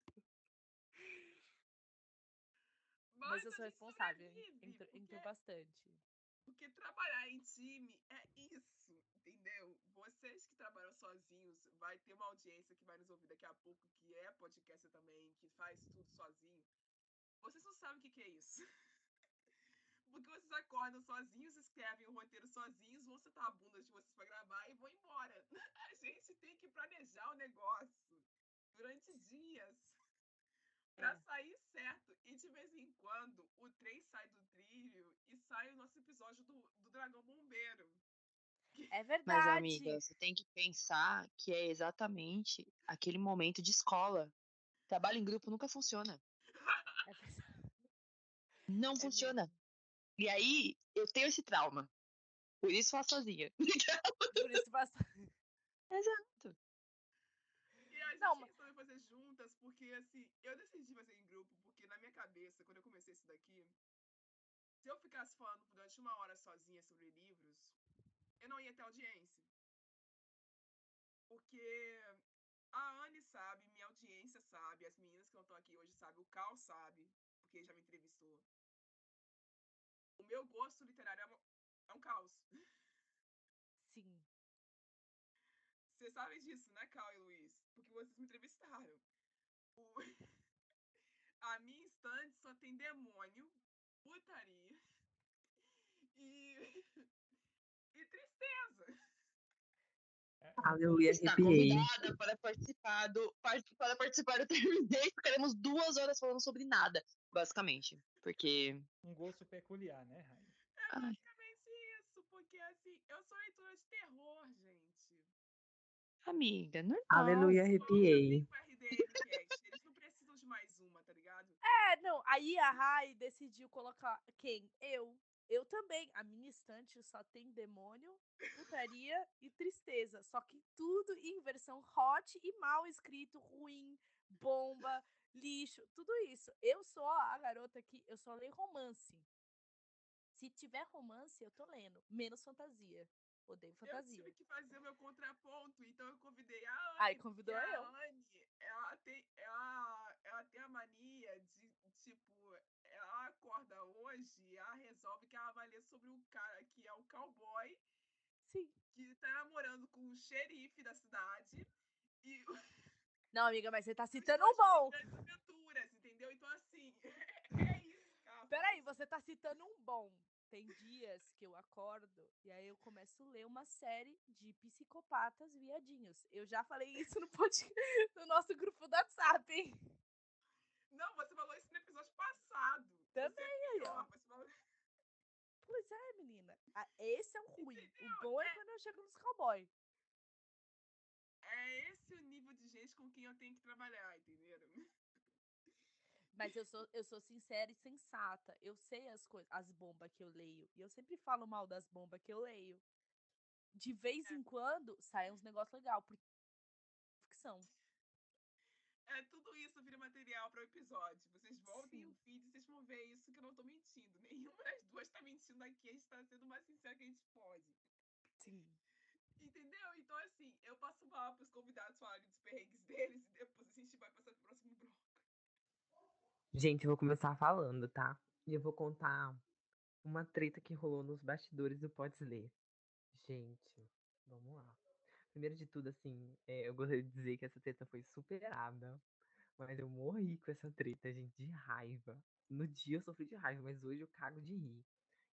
Mas eu a sou gente responsável, sobrevive, entrou bastante. porque trabalhar em time é isso, entendeu? Vocês que trabalham sozinhos, vai ter uma audiência que vai nos ouvir daqui a pouco, que é podcaster também, que faz tudo sozinho. Vocês não sabem o que é isso. Porque vocês acordam sozinhos, escrevem o roteiro sozinhos, vão sentar a bunda de vocês pra gravar e vão embora. A gente tem que planejar o negócio. durante dias pra sair certo. E de vez em quando o trem sai do trilho e sai o nosso episódio do Dragão Bombeiro. É Mas, amiga, verdade. você tem que pensar que é exatamente aquele momento de escola. Trabalho em grupo nunca funciona. É verdade. Não É funciona. mesmo. E aí, eu tenho esse trauma. Por isso faço sozinha. Por isso basta. Exato. E a Não, gente resolveu fazer juntas, porque assim, eu decidi fazer em grupo, porque na minha cabeça, quando eu comecei isso daqui, se eu ficasse falando durante 1 hora sozinha sobre livros, eu não ia ter audiência. Porque a Anne sabe, minha audiência sabe, as meninas que não estão aqui hoje sabem, o Cal sabe, porque já me entrevistou. O meu gosto literário é um caos. sim. Vocês sabem disso, né, Cal e Luiz? Porque vocês me entrevistaram. O- A minha estante só tem demônio, putaria e, e tristeza. Aleluia, Está arrepiei. convidada para participar do Terminei. Ficaremos 2 horas falando sobre nada, basicamente. Porque. Um gosto peculiar, né, Rainha? É Ai, basicamente isso, porque assim, eu sou leitora de terror, gente. amiga, normal. Aleluia, Já arrepiei. tem o RDM Cast, eles não precisam de mais uma, tá ligado? Não. Aí a Rai decidiu colocar quem? Eu. Eu também. A minha estante só tem demônio, putaria e tristeza. Só que tudo em versão hot e mal escrito, ruim, bomba, lixo, tudo isso. Eu sou a garota que eu só leio romance. Se tiver romance, eu tô lendo. Menos fantasia. Odeio Eu fantasia. tive que fazer o meu contraponto, então eu convidei a Anne. Aí Porque convidou a eu. Anne, ela tem a mania de, tipo, ela acorda hoje e ela resolve que ela vai ler sobre o cara que é o cowboy, Sim. que tá namorando com o xerife da cidade. E Não, amiga, mas você tá os citando dois um bom. têm grandes aventuras, entendeu? Então, assim, é isso que ela Peraí, faz. você tá citando um bom. Tem dias que eu acordo e aí eu começo a ler uma série de psicopatas viadinhos. Eu já falei isso no nosso grupo do WhatsApp, hein? Não, você falou isso no episódio passado. Também, Você é aí, ó. pior. Você falou... Pois é, menina. Esse é um ruim. O Entendeu? bom é quando eu chego nos cowboy. É esse o nível de gente com quem eu tenho que trabalhar, entendeu? Mas eu sou sincera e sensata. Eu sei as coisas, as bombas que eu leio. E eu sempre falo mal das bombas que eu leio. De vez em quando sai uns negócios legais, porque ficção. É, tudo isso vira material para o episódio. Vocês voltem o Sim. feed e vocês vão ver isso que eu não tô mentindo. Nenhuma das duas tá mentindo aqui. A gente tá sendo o mais sincero que a gente pode. Sim. Entendeu? Então, assim, eu passo falar pros convidados falarem dos perrengues deles e depois a gente vai passar pro próximo bloco. Gente, eu vou começar falando, tá? E eu vou contar uma treta que rolou nos bastidores do Pode Ler. Gente, vamos lá. Primeiro de tudo, assim, eu gostaria de dizer que essa treta foi superada. Mas eu morri com essa treta, gente, de raiva. No dia eu sofri de raiva, mas hoje eu cago de rir.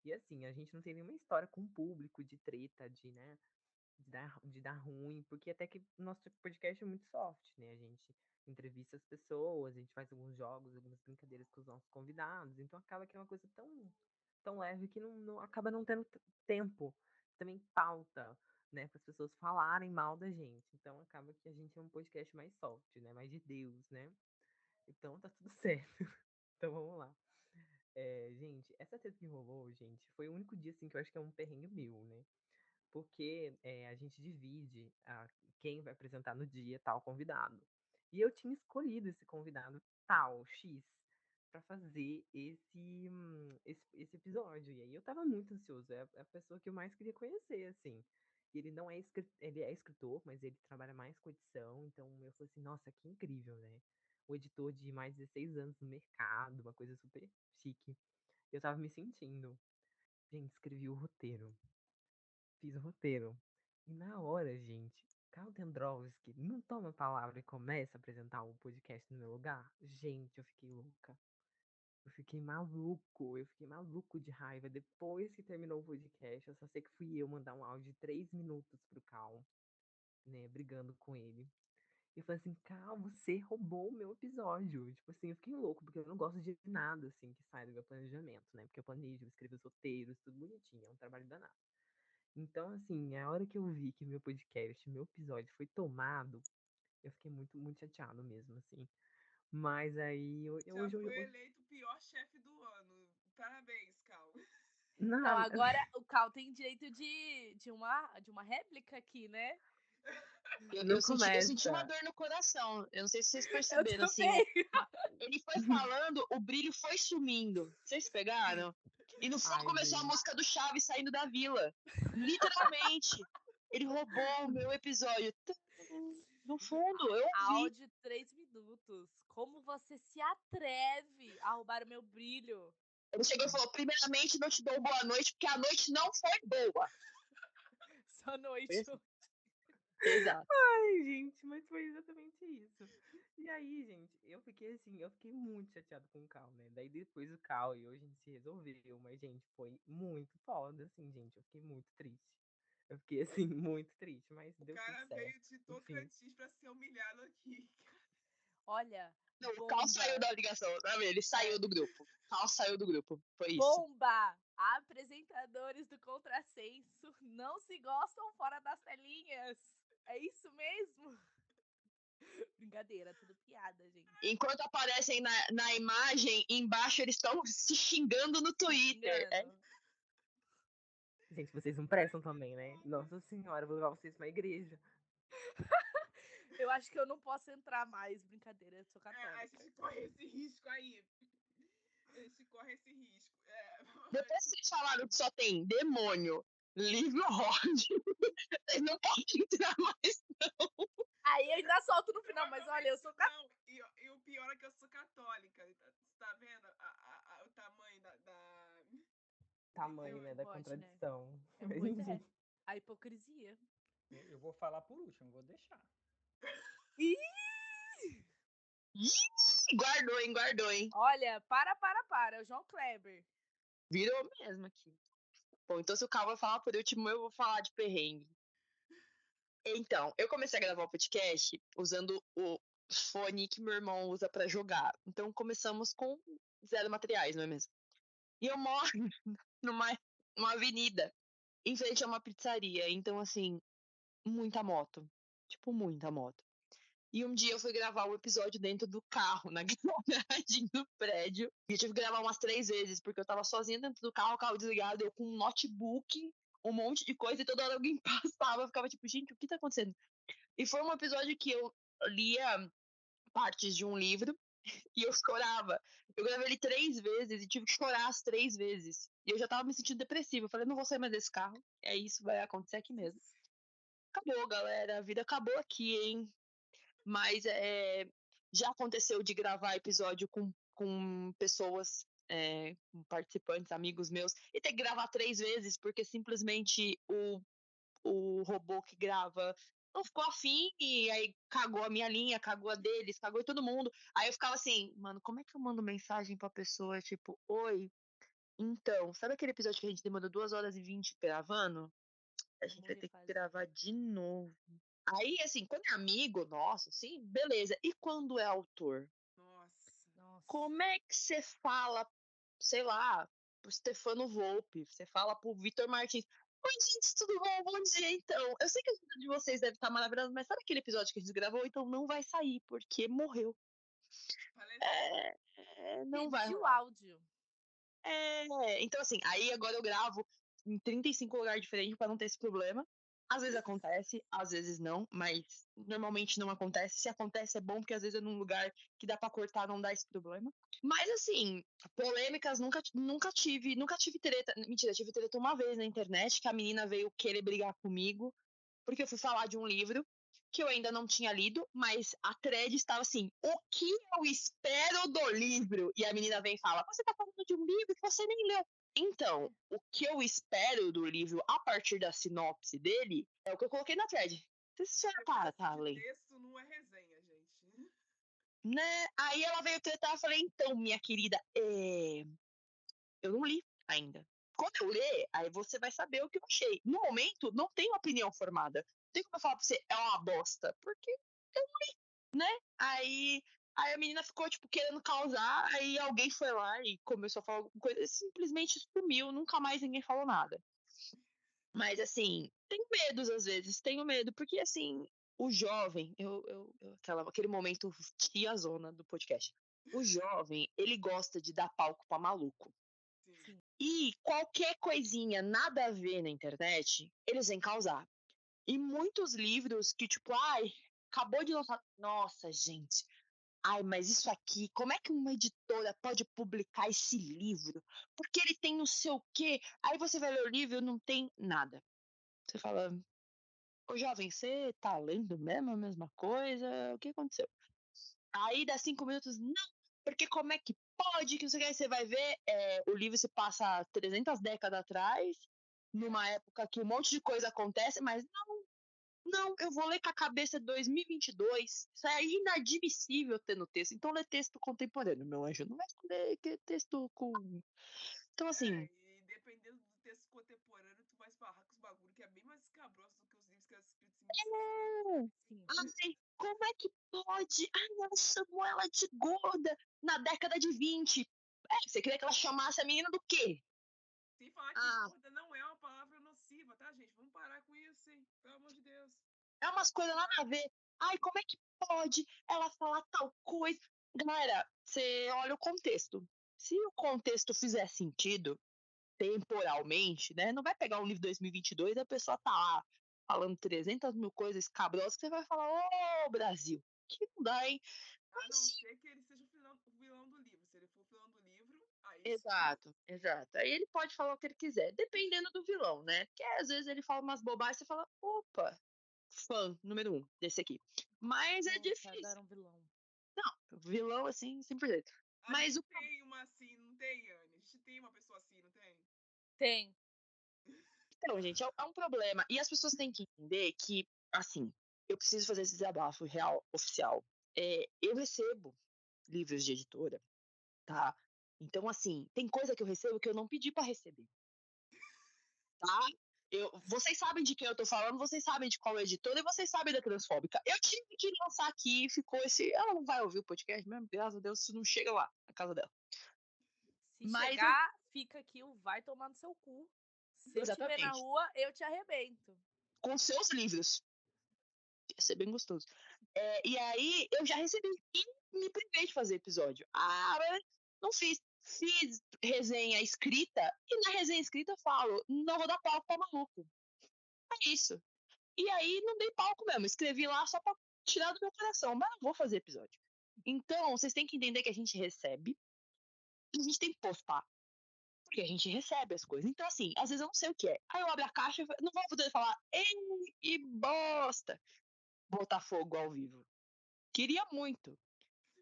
E assim, a gente não tem nenhuma história com o público de treta, de, né, de dar ruim, porque até que o nosso podcast é muito soft, né? A gente entrevista as pessoas, a gente faz alguns jogos, algumas brincadeiras com os nossos convidados, então acaba que é uma coisa tão leve que acaba não tendo tempo, também pauta, né, para as pessoas falarem mal da gente. Então acaba que a gente é um podcast mais soft, né, mais de Deus, né? Então tá tudo certo. Então vamos lá. Gente, essa treta que rolou, gente, foi o único dia assim que eu acho que é um perrengue meu, né? Porque a gente divide quem vai apresentar no dia tal convidado. E eu tinha escolhido esse convidado tal, X, para fazer esse episódio. E aí eu tava muito ansioso. É a pessoa que eu mais queria conhecer, assim. E ele não é ele é escritor, mas ele trabalha mais com edição. Então eu falei assim, nossa, que incrível, né? O editor de mais de 16 anos no mercado, uma coisa super chique. Eu tava me sentindo. Gente, escrevi o roteiro. Fiz o roteiro. E na hora, gente, Carl Dendrovski não toma a palavra e começa a apresentar o podcast no meu lugar. Gente, eu fiquei louca. Eu fiquei maluco de raiva. Depois que terminou o podcast, eu só sei que fui eu mandar um áudio de 3 minutos pro Cal, né, brigando com ele. E eu falei assim, Cal, você roubou o meu episódio. Tipo assim, eu fiquei louco, porque eu não gosto de nada, assim, que sai do meu planejamento, né? Porque eu planejo, eu escrevo os roteiros, tudo bonitinho, é um trabalho danado. Então, assim, a hora que eu vi que meu podcast, meu episódio foi tomado, eu fiquei muito, muito chateado mesmo, assim. Mas aí, Já hoje foi eleito o pior chefe do ano. Parabéns, Cal. Não, Não, agora o Cal tem direito de uma réplica aqui, né? não Eu senti uma começa. dor no coração. Eu não sei se vocês Eu perceberam, assim, também. ele foi falando, o brilho foi sumindo. Vocês pegaram? E no fundo Ai, começou a gente. música do Chaves saindo da vila. Literalmente. Ele roubou o meu episódio. No fundo, eu ouvi. Áudio 3 minutos. Como você se atreve a roubar o meu brilho? Ele chegou e falou: primeiramente, não te dou boa noite, porque a noite não foi boa. Só noite. Foi assim. Exato. Ai, gente, mas foi exatamente isso. E aí, gente, eu fiquei assim, eu fiquei muito chateado com o Cal, né? Daí depois o Cal e hoje a gente se resolveu, mas, gente, foi muito foda, assim, gente. Eu fiquei muito triste. Eu fiquei, assim, muito triste, mas O deu tudo cara certo. veio de Tocantins pra ser humilhado aqui. Olha, Não, o Cal saiu da ligação, sabe? Ele saiu do grupo. O Cal saiu do grupo. Foi isso. bomba! Apresentadores do Contrassenso não se gostam fora das telinhas. É isso mesmo? Brincadeira, tudo piada, gente. Enquanto aparecem na imagem, embaixo eles estão se xingando no Twitter. É. Engano. Gente, vocês não prestam também, né? Nossa senhora, eu vou levar vocês pra igreja. Eu acho que eu não posso entrar mais. Brincadeira, eu sou A católica. gente corre esse risco aí. A gente corre esse risco. Depois que vocês falaram que só tem demônio, livro ódio, vocês não podem entrar mais. Aí eu ainda solto no final, mas olha, eu sou católica. Não, e o pior é que eu sou católica. Você tá vendo o tamanho da... Tamanho, né, da Pode, né? contradição. É muito a hipocrisia. Eu vou falar por último, vou deixar. Ih! Ih, guardou, hein? Olha, para. O João Kleber. Virou mesmo aqui. Bom, então se o Cal vai falar por último, eu vou falar de perrengue. Então, eu comecei a gravar o podcast usando o fone que meu irmão usa pra jogar. Então começamos com 0 materiais, não é mesmo? E eu moro numa avenida, em frente a uma pizzaria. Então, assim, muita moto. Tipo, muita moto. E um dia eu fui gravar o episódio dentro do carro, na garagem do prédio. E eu tive que gravar umas 3 vezes, porque eu tava sozinha dentro do carro, o carro desligado, eu com um notebook, um monte de coisa, e toda hora alguém passava, eu ficava tipo, gente, o que tá acontecendo? E foi um episódio que eu lia partes de um livro e eu chorava. Eu gravei ele 3 vezes e tive que chorar as 3 vezes. E eu já tava me sentindo depressiva. Eu falei, não vou sair mais desse carro. É isso, vai acontecer aqui mesmo. Acabou, galera. A vida acabou aqui, hein? Mas já aconteceu de gravar episódio com pessoas, com participantes, amigos meus, e ter que gravar 3 vezes, porque simplesmente o robô que grava não ficou afim, e aí cagou a minha linha, cagou a deles, cagou todo mundo. Aí eu ficava assim, mano, como é que eu mando mensagem pra pessoa, tipo, oi, então, sabe aquele episódio que a gente demorou 2 horas e 20 gravando? A gente vai ter que gravar de novo. Aí, assim, quando é amigo nosso, assim, beleza. E quando é autor? Nossa. Como é que você fala, sei lá, pro Stefano Volpe, você fala pro Vitor Martins, oi, gente, tudo bom? Bom dia, então. Eu sei que a vida de vocês deve estar maravilhosa, mas sabe aquele episódio que a gente gravou? Então não vai sair, porque morreu. Não vai Pediu rolar. áudio. Então assim, aí agora eu gravo em 35 lugares diferentes pra não ter esse problema. Às vezes acontece, às vezes não, mas normalmente não acontece. Se acontece é bom, porque às vezes é num lugar que dá pra cortar, não dá esse problema. Mas assim, polêmicas nunca tive treta. Mentira, tive treta uma vez na internet, que a menina veio querer brigar comigo, porque eu fui falar de um livro que eu ainda não tinha lido, mas a thread estava assim, o que eu espero do livro? E a menina vem e fala, você tá falando de um livro que você nem leu. Então, o que eu espero do livro a partir da sinopse dele é o que eu coloquei na thread. Você já tá lendo. Texto não é resenha, gente. Né? Aí ela veio tretar, eu falei, então, minha querida, eu não li ainda. Quando eu ler, aí você vai saber o que eu achei. No momento, não tenho opinião formada. Não tem como eu falar pra você, é uma bosta, porque eu não li. Aí a menina ficou, tipo, querendo causar, aí alguém foi lá e começou a falar alguma coisa e simplesmente sumiu, nunca mais ninguém falou nada. Mas, assim, tenho medos às vezes, tenho medo, porque, assim, o jovem, aquele momento tiazona do podcast, o jovem, ele gosta de dar palco pra maluco. Sim. E qualquer coisinha, nada a ver na internet, eles vêm causar. E muitos livros que, tipo, ai, acabou de lançar. Nossa, gente. Ai, mas isso aqui, como é que uma editora pode publicar esse livro? Porque ele tem não sei o quê. Aí você vai ler o livro e não tem nada. Você fala, ô jovem, você tá lendo mesmo a mesma coisa? O que aconteceu? Aí dá 5 minutos, não, porque como é que pode? Que não sei o que, aí você vai ver, o livro se passa 300 décadas atrás, numa época que um monte de coisa acontece, mas não, eu vou ler com a cabeça de 2022. Isso é inadmissível ter no texto. Então, lê texto contemporâneo, meu anjo. Não vai ler texto com. Então, assim. E dependendo do texto contemporâneo, tu vai esbarrar com os bagulho que é bem mais escabroso do que os livros que eram escritos em 1600. Sim. Ai, como é que pode? Ai, ela chamou ela de gorda na década de 20. Você queria que ela chamasse a menina do quê? Sem falar que gorda não é uma palavra nociva, tá, gente? Vamos parar com isso, hein? Pelo amor de Deus. É umas coisas nada a ver. Ai, como é que pode ela falar tal coisa? Galera, você olha o contexto. Se o contexto fizer sentido, temporalmente, né? Não vai pegar um livro de 2022 e a pessoa tá lá falando 300 mil coisas escabrosas que você vai falar, ô, Brasil, que não dá, hein? A não ser que ele seja o vilão do livro. Se ele for o vilão do livro, aí Exato. Aí ele pode falar o que ele quiser, dependendo do vilão, né? Porque às vezes ele fala umas bobagens e você fala, opa, fã número 1 desse aqui. Mas é Nossa, difícil. adoro um vilão. Não, vilão assim, 100%. Mas gente tem uma assim, não tem, Anne? A gente tem uma pessoa assim, não tem? Tem. Então, gente, é um problema. E as pessoas têm que entender que, assim, eu preciso fazer esse desabafo real, oficial. Eu recebo livros de editora, tá? Então, assim, tem coisa que eu recebo que eu não pedi pra receber. Tá? Vocês sabem de quem eu tô falando, vocês sabem de qual editora e vocês sabem da Transfóbica. Eu tive que lançar aqui, ficou esse. Ela não vai ouvir o podcast mesmo, graças a Deus, se não chega lá, na casa dela. Se Mas chegar, fica aqui, vai tomar no seu cu. Se eu te ver na Exatamente. rua, eu te arrebento. Com seus livros. Ia ser bem gostoso. E aí, eu já recebi e me privei de fazer episódio. Mas não fiz. Fiz resenha escrita e na resenha escrita eu falo, não vou dar palco pra maluco. É isso. E aí não dei palco mesmo. Escrevi lá só pra tirar do meu coração, mas não vou fazer episódio. Então, vocês têm que entender que a gente recebe e a gente tem que postar. Porque a gente recebe as coisas. Então, assim, às vezes eu não sei o que é. Aí eu abro a caixa e não vou poder falar, ei, que bosta! Botar fogo ao vivo. Queria muito.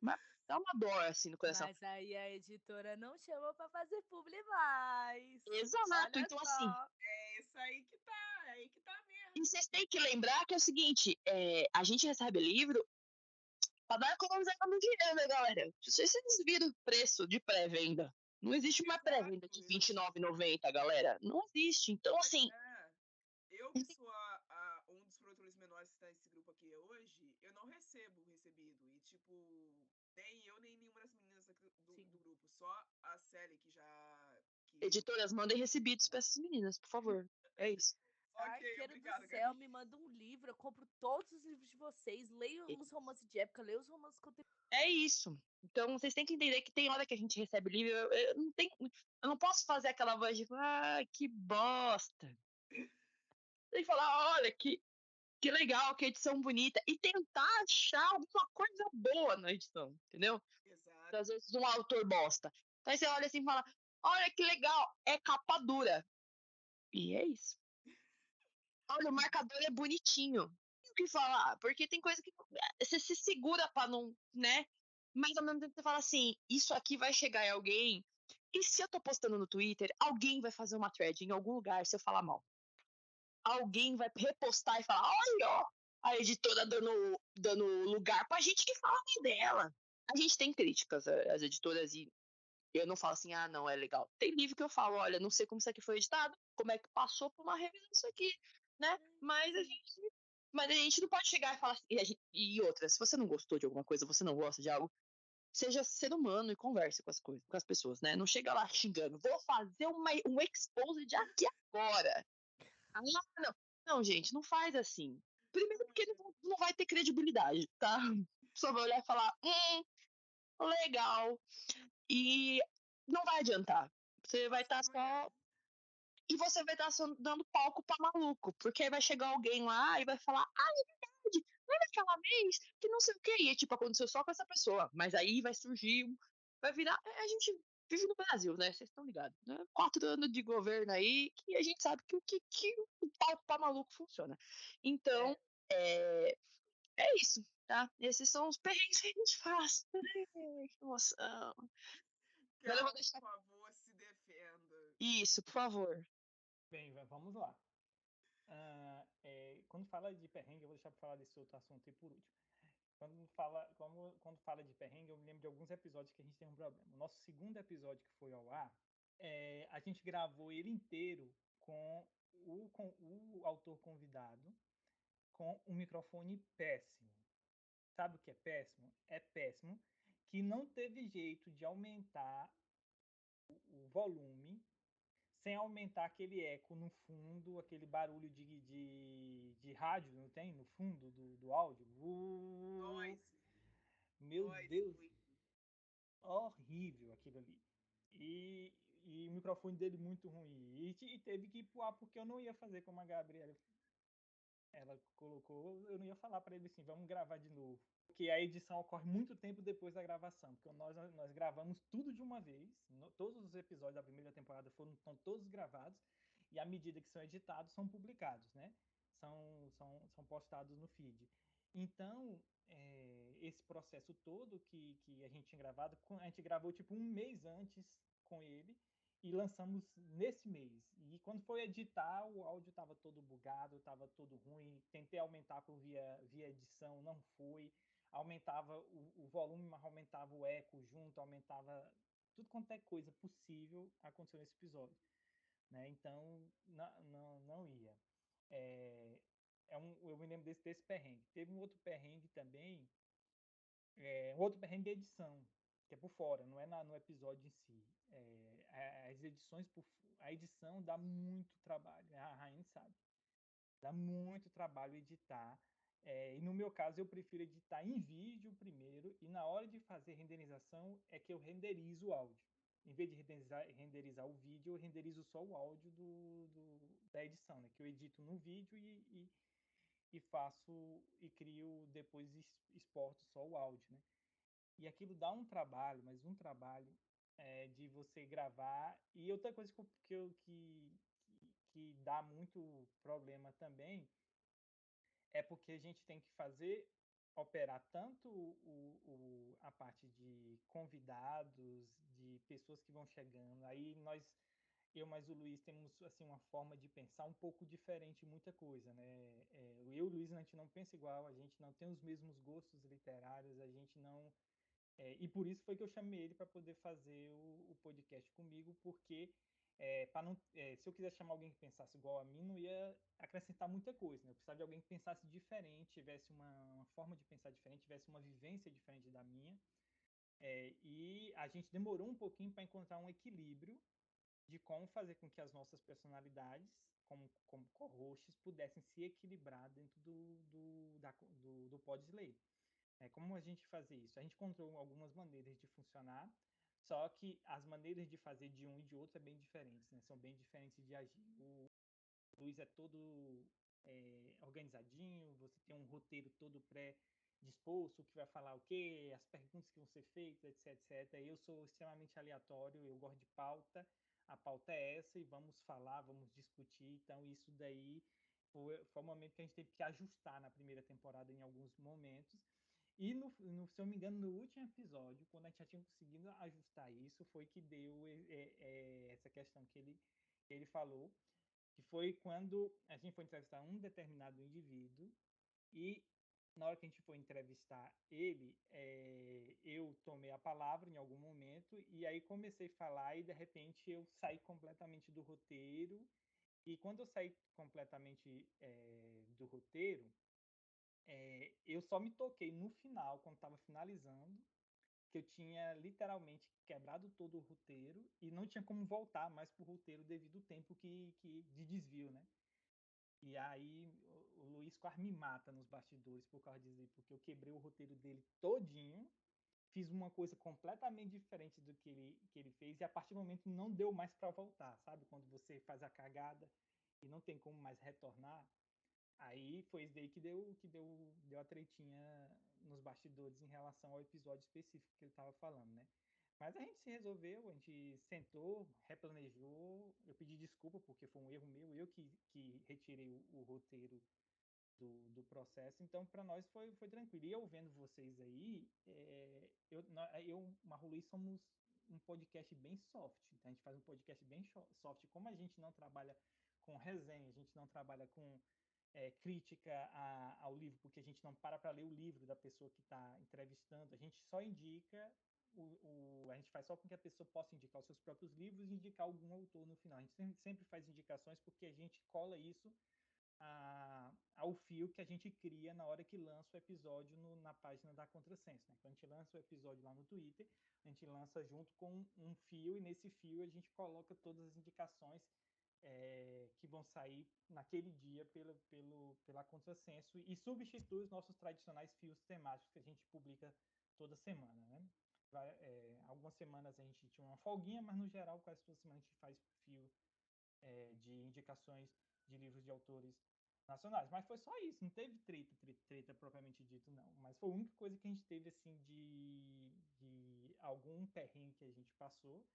Mas dá uma dor assim no coração. Mas aí a editora não chamou pra fazer publi mais. Exato. Olha Então, só. assim. É isso aí que tá mesmo. E vocês têm que lembrar que é o seguinte: a gente recebe livro pra dar economizar no dinheiro, né, galera? Vocês viram o preço de pré-venda. Não existe uma pré-venda de R$29,90, galera. Não existe. Então, assim. Eu que sou um dos produtores menores que está nesse grupo aqui hoje, eu não recebo recebido. E, tipo, nem eu, nem nenhuma das meninas do grupo. Só a Sally que já. Editoras, mandem recebidos pra essas meninas, por favor. É isso. Arqueiro obrigado, do céu, Gabi. me manda um livro, eu compro todos os livros de vocês, leio os romances de época, leio os romances contemporâneos. É isso. Então, vocês têm que entender que tem hora que a gente recebe livro, eu não posso fazer aquela voz de, que bosta. Tem que falar, olha, que legal, que edição bonita. E tentar achar alguma coisa boa na edição, entendeu? Exato. Às vezes um autor bosta. Então aí você olha assim e fala, olha que legal, é capa dura. E é isso. Olha, o marcador é bonitinho. Tem o que falar, porque tem coisa que você se segura pra não, né? Mas ao mesmo tempo você fala assim, isso aqui vai chegar em alguém. E se eu tô postando no Twitter, alguém vai fazer uma thread em algum lugar se eu falar mal. Alguém vai repostar e falar, olha, ó, a editora dando lugar pra gente que fala mal dela. A gente tem críticas às editoras e eu não falo assim, não, é legal. Tem livro que eu falo, olha, não sei como isso aqui foi editado, como é que passou por uma revisão isso aqui, né? Mas a gente Mas a gente não pode chegar e falar assim. E outra, se você não gostou de alguma coisa, você não gosta de algo, seja ser humano e converse com as pessoas, né? Não chega lá xingando, vou fazer um exposed aqui agora. Ah, não. Não, gente, não faz assim. Primeiro porque não vai ter credibilidade, tá? Só vai olhar e falar, legal. E não vai adiantar. Você vai estar só. E você vai estar só dando palco pra maluco. Porque aí vai chegar alguém lá e vai falar, é verdade, lembra aquela vez que não sei o quê. E tipo, aconteceu só com essa pessoa. Mas aí vai surgir, vai virar. A gente vive no Brasil, né? Vocês estão ligados, né? 4 anos de governo aí que a gente sabe que o palco pra maluco funciona. Então, é isso, tá? Esses são os perrengues que a gente faz. Ai, que emoção. Mas eu vou deixar. Por favor, se defenda. Isso, por favor. Bem, vamos lá. Quando fala de perrengue, eu vou deixar para falar desse outro assunto aí por último. Quando fala de perrengue, eu me lembro de alguns episódios que a gente tem um problema. O nosso segundo episódio que foi ao ar, a gente gravou ele inteiro com o autor convidado com um microfone péssimo. Sabe o que é péssimo? É péssimo que não teve jeito de aumentar o volume sem aumentar aquele eco no fundo, aquele barulho de rádio, não tem? No fundo do áudio. Meu Deus, horrível aquilo ali. E o microfone dele muito ruim. E teve que ir pro ar porque eu não ia fazer como a Gabriela ela colocou, eu não ia falar para ele assim, vamos gravar de novo. Porque a edição ocorre muito tempo depois da gravação, porque nós gravamos tudo de uma vez, todos os episódios da primeira temporada estão todos gravados, e à medida que são editados, são publicados, né? São postados no feed. Então, esse processo todo que a gente tinha gravado, a gente gravou tipo um mês antes com ele, e lançamos nesse mês. E quando foi editar, o áudio estava todo bugado, estava todo ruim. Tentei aumentar via edição, não foi. Aumentava o volume, mas aumentava o eco junto, aumentava tudo quanto é coisa possível aconteceu nesse episódio. Né? Então, não ia. Eu me lembro desse perrengue. Teve um outro perrengue também, um outro perrengue de edição, que é por fora, não é no episódio em si. A edição dá muito trabalho, né? A Rainha sabe. Dá muito trabalho editar. E no meu caso, eu prefiro editar em vídeo primeiro, e na hora de fazer renderização é que eu renderizo o áudio. Em vez de renderizar o vídeo, eu renderizo só o áudio da edição, né? Que eu edito no vídeo e faço e crio depois exporto só o áudio, né? E aquilo dá um trabalho, mas um trabalho de você gravar. E outra coisa que dá muito problema também é porque a gente tem que operar tanto a parte de convidados, de pessoas que vão chegando. Aí eu mais o Luiz temos assim uma forma de pensar um pouco diferente em muita coisa, né? Eu e o Luiz a gente não pensa igual, a gente não tem os mesmos gostos literários, a gente não e por isso foi que eu chamei ele para poder fazer o podcast comigo, porque se eu quisesse chamar alguém que pensasse igual a mim, não ia acrescentar muita coisa. Né? Eu precisava de alguém que pensasse diferente, tivesse uma forma de pensar diferente, tivesse uma vivência diferente da minha. E a gente demorou um pouquinho para encontrar um equilíbrio de como fazer com que as nossas personalidades, como co-hosts, pudessem se equilibrar dentro do Podslay. Como a gente fazer isso? A gente encontrou algumas maneiras de funcionar, só que as maneiras de fazer de um e de outro é bem diferentes, né? São bem diferentes de agir. O Luiz é todo organizadinho, você tem um roteiro todo pré-disposto, o que vai falar o quê, as perguntas que vão ser feitas, etc. Eu sou extremamente aleatório, eu gosto de pauta, a pauta é essa e vamos falar, vamos discutir. Então isso daí foi um momento que a gente teve que ajustar na primeira temporada em alguns momentos. E, se eu me engano, no último episódio, quando a gente já tinha conseguido ajustar isso, foi que deu essa questão que ele falou, que foi quando a gente foi entrevistar um determinado indivíduo e na hora que a gente foi entrevistar ele, eu tomei a palavra em algum momento e aí comecei a falar e de repente eu saí completamente do roteiro. E quando eu saí completamente do roteiro, eu só me toquei no final, quando estava finalizando, que eu tinha literalmente quebrado todo o roteiro e não tinha como voltar mais pro roteiro devido ao tempo de desvio, né? E aí o Luiz quase me mata nos bastidores por causa disso, porque eu quebrei o roteiro dele todinho, fiz uma coisa completamente diferente do que ele fez e a partir do momento não deu mais para voltar, sabe? Quando você faz a cagada e não tem como mais retornar, aí foi isso daí que deu a tretinha nos bastidores em relação ao episódio específico que ele estava falando, né? Mas a gente se resolveu, a gente sentou, replanejou, eu pedi desculpa porque foi um erro meu, eu que retirei o roteiro do processo, então para nós foi tranquilo. E eu vendo vocês aí, Marro Luiz, somos um podcast bem soft, então a gente faz um podcast bem soft, como a gente não trabalha com resenha, a gente não trabalha com crítica ao livro, porque a gente não para ler o livro da pessoa que está entrevistando, a gente só indica, a gente faz só com que a pessoa possa indicar os seus próprios livros e indicar algum autor no final. A gente sempre faz indicações porque a gente cola isso ao fio que a gente cria na hora que lança o episódio na página da Contrasenso, né? Então a gente lança o episódio lá no Twitter, a gente lança junto com um fio, e nesse fio a gente coloca todas as indicações que vão sair naquele dia pela Contrasenso e substitui os nossos tradicionais fios temáticos que a gente publica toda semana, né? Algumas semanas a gente tinha uma folguinha, mas no geral quase toda semana a gente faz fio de indicações de livros de autores nacionais. Mas foi só isso, não teve treta propriamente dito, não. Mas foi a única coisa que a gente teve, assim, de algum perrengue que a gente passou.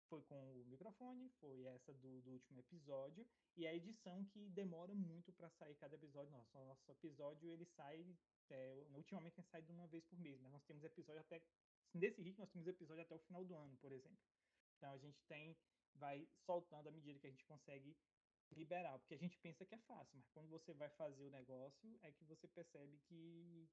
Foi com o microfone, foi essa do último episódio, e a edição que demora muito para sair cada episódio nosso. O nosso episódio, ele sai, ultimamente tem saído uma vez por mês, mas nós temos episódio até, nesse ritmo, nós temos episódio até o final do ano, por exemplo. Então a gente vai soltando à medida que a gente consegue liberar, porque a gente pensa que é fácil, mas quando você vai fazer o negócio é que você percebe que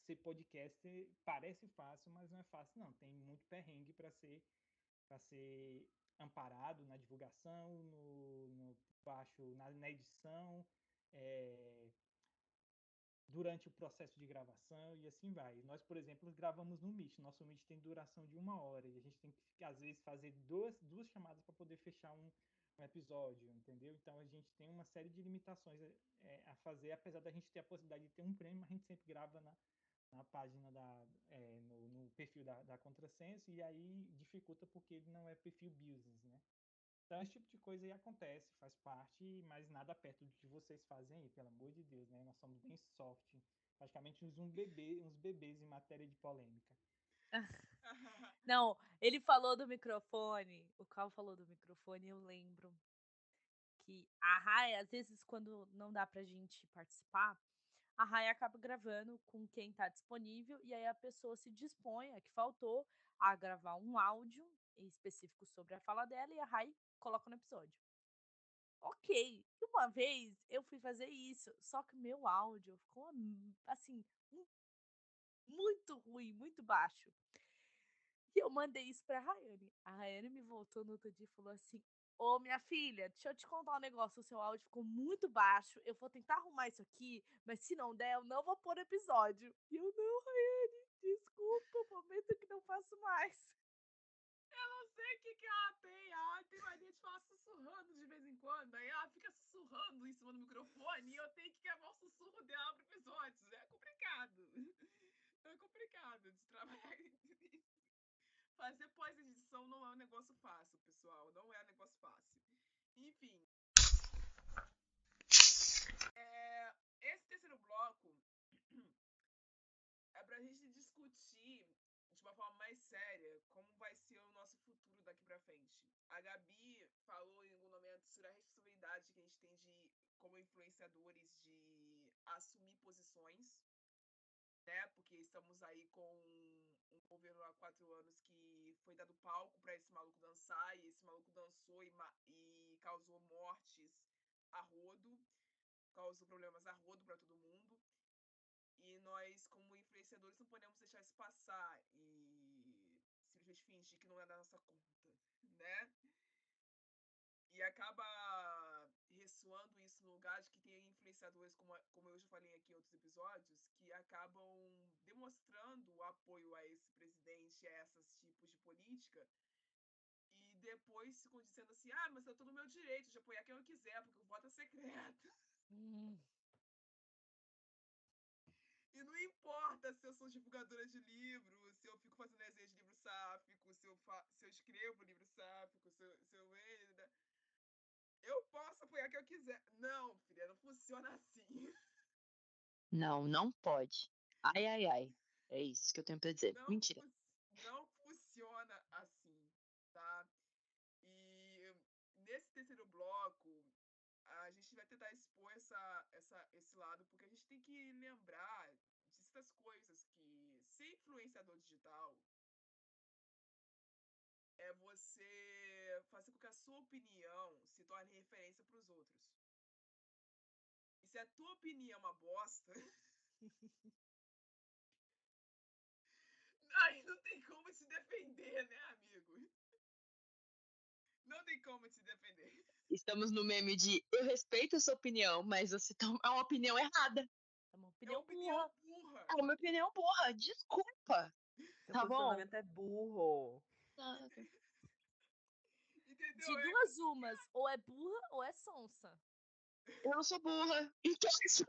ser podcaster parece fácil, mas não é fácil não, tem muito perrengue para ser amparado na divulgação, na edição, durante o processo de gravação e assim vai. Nós, por exemplo, gravamos no Meet. Nosso Meet tem duração de 1 hora e a gente tem que, às vezes, fazer duas chamadas para poder fechar um episódio, entendeu? Então, a gente tem uma série de limitações a fazer, apesar da gente ter a possibilidade de ter um prêmio, mas a gente sempre grava na página, no perfil da Contrasenso, e aí dificulta porque ele não é perfil business, né? Então, esse tipo de coisa aí acontece, faz parte, mas nada perto do que vocês fazem aí, pelo amor de Deus, né? Nós somos bem soft, praticamente uns bebês em matéria de polêmica. Não, ele falou do microfone, o Cal falou do microfone, eu lembro que a Rai, às vezes, quando não dá pra gente participar, a Rai acaba gravando com quem tá disponível, e aí a pessoa se dispõe, a que faltou, a gravar um áudio específico sobre a fala dela, e a Rai coloca no episódio. Ok, uma vez eu fui fazer isso, só que meu áudio ficou, assim, muito ruim, muito baixo. E eu mandei isso pra Rayane. A Rayane me voltou no outro dia e falou assim: Ô, minha filha, deixa eu te contar um negócio. O seu áudio ficou muito baixo. Eu vou tentar arrumar isso aqui, mas se não der, eu não vou pôr episódio. E eu, não, Rayane, desculpa, prometo que não faço mais. Eu não sei o que ela tem. Ela tem mania de falar sussurrando de vez em quando. Aí ela fica sussurrando em cima do microfone e eu tenho que gravar o sussurro dela pro episódio. É complicado. É complicado de trabalhar. Fazer pós-edição não é um negócio fácil, pessoal. Não é um negócio fácil. Enfim. Esse terceiro bloco é pra gente discutir de uma forma mais séria como vai ser o nosso futuro daqui pra frente. A Gabi falou em algum momento sobre a responsabilidade que a gente tem como influenciadores de assumir posições, né? Porque estamos aí com um governo há 4 anos que foi dado palco para esse maluco dançar, e esse maluco dançou e causou mortes a rodo, causou problemas a rodo para todo mundo. E nós, como influenciadores, não podemos deixar isso passar e simplesmente fingir que não é da nossa conta, né? E acaba aperfeiçoando isso no lugar de que tem influenciadores, como eu já falei aqui em outros episódios, que acabam demonstrando o apoio a esse presidente, a esses tipos de política, e depois ficam dizendo assim, mas eu tô no meu direito de apoiar quem eu quiser, porque o voto é secreto. E não importa se eu sou divulgadora de livro, se eu fico fazendo resenha de livro sáfico, se eu escrevo livro sáfico, eu posso apoiar quem eu quiser. Não, filha, não funciona assim. Não, não pode. Ai, ai, ai. É isso que eu tenho pra dizer. Mentira. Não funciona assim, tá? E nesse terceiro bloco, a gente vai tentar expor esse lado, porque a gente tem que lembrar dessas coisas, que ser influenciador digital é você fazer com que a sua opinião se torne referência para os outros. E se a tua opinião é uma bosta, aí não tem como se defender, né, amigo? Não tem como se defender. Estamos no meme de eu respeito a sua opinião, mas você é uma opinião errada. É uma É opinião uma opinião burra. burra. É uma opinião burra. Desculpa. Seu Tá bom? posicionamento é burro. Entendeu? De duas umas, ou é burra ou é sonsa. Eu não sou burra. Então isso.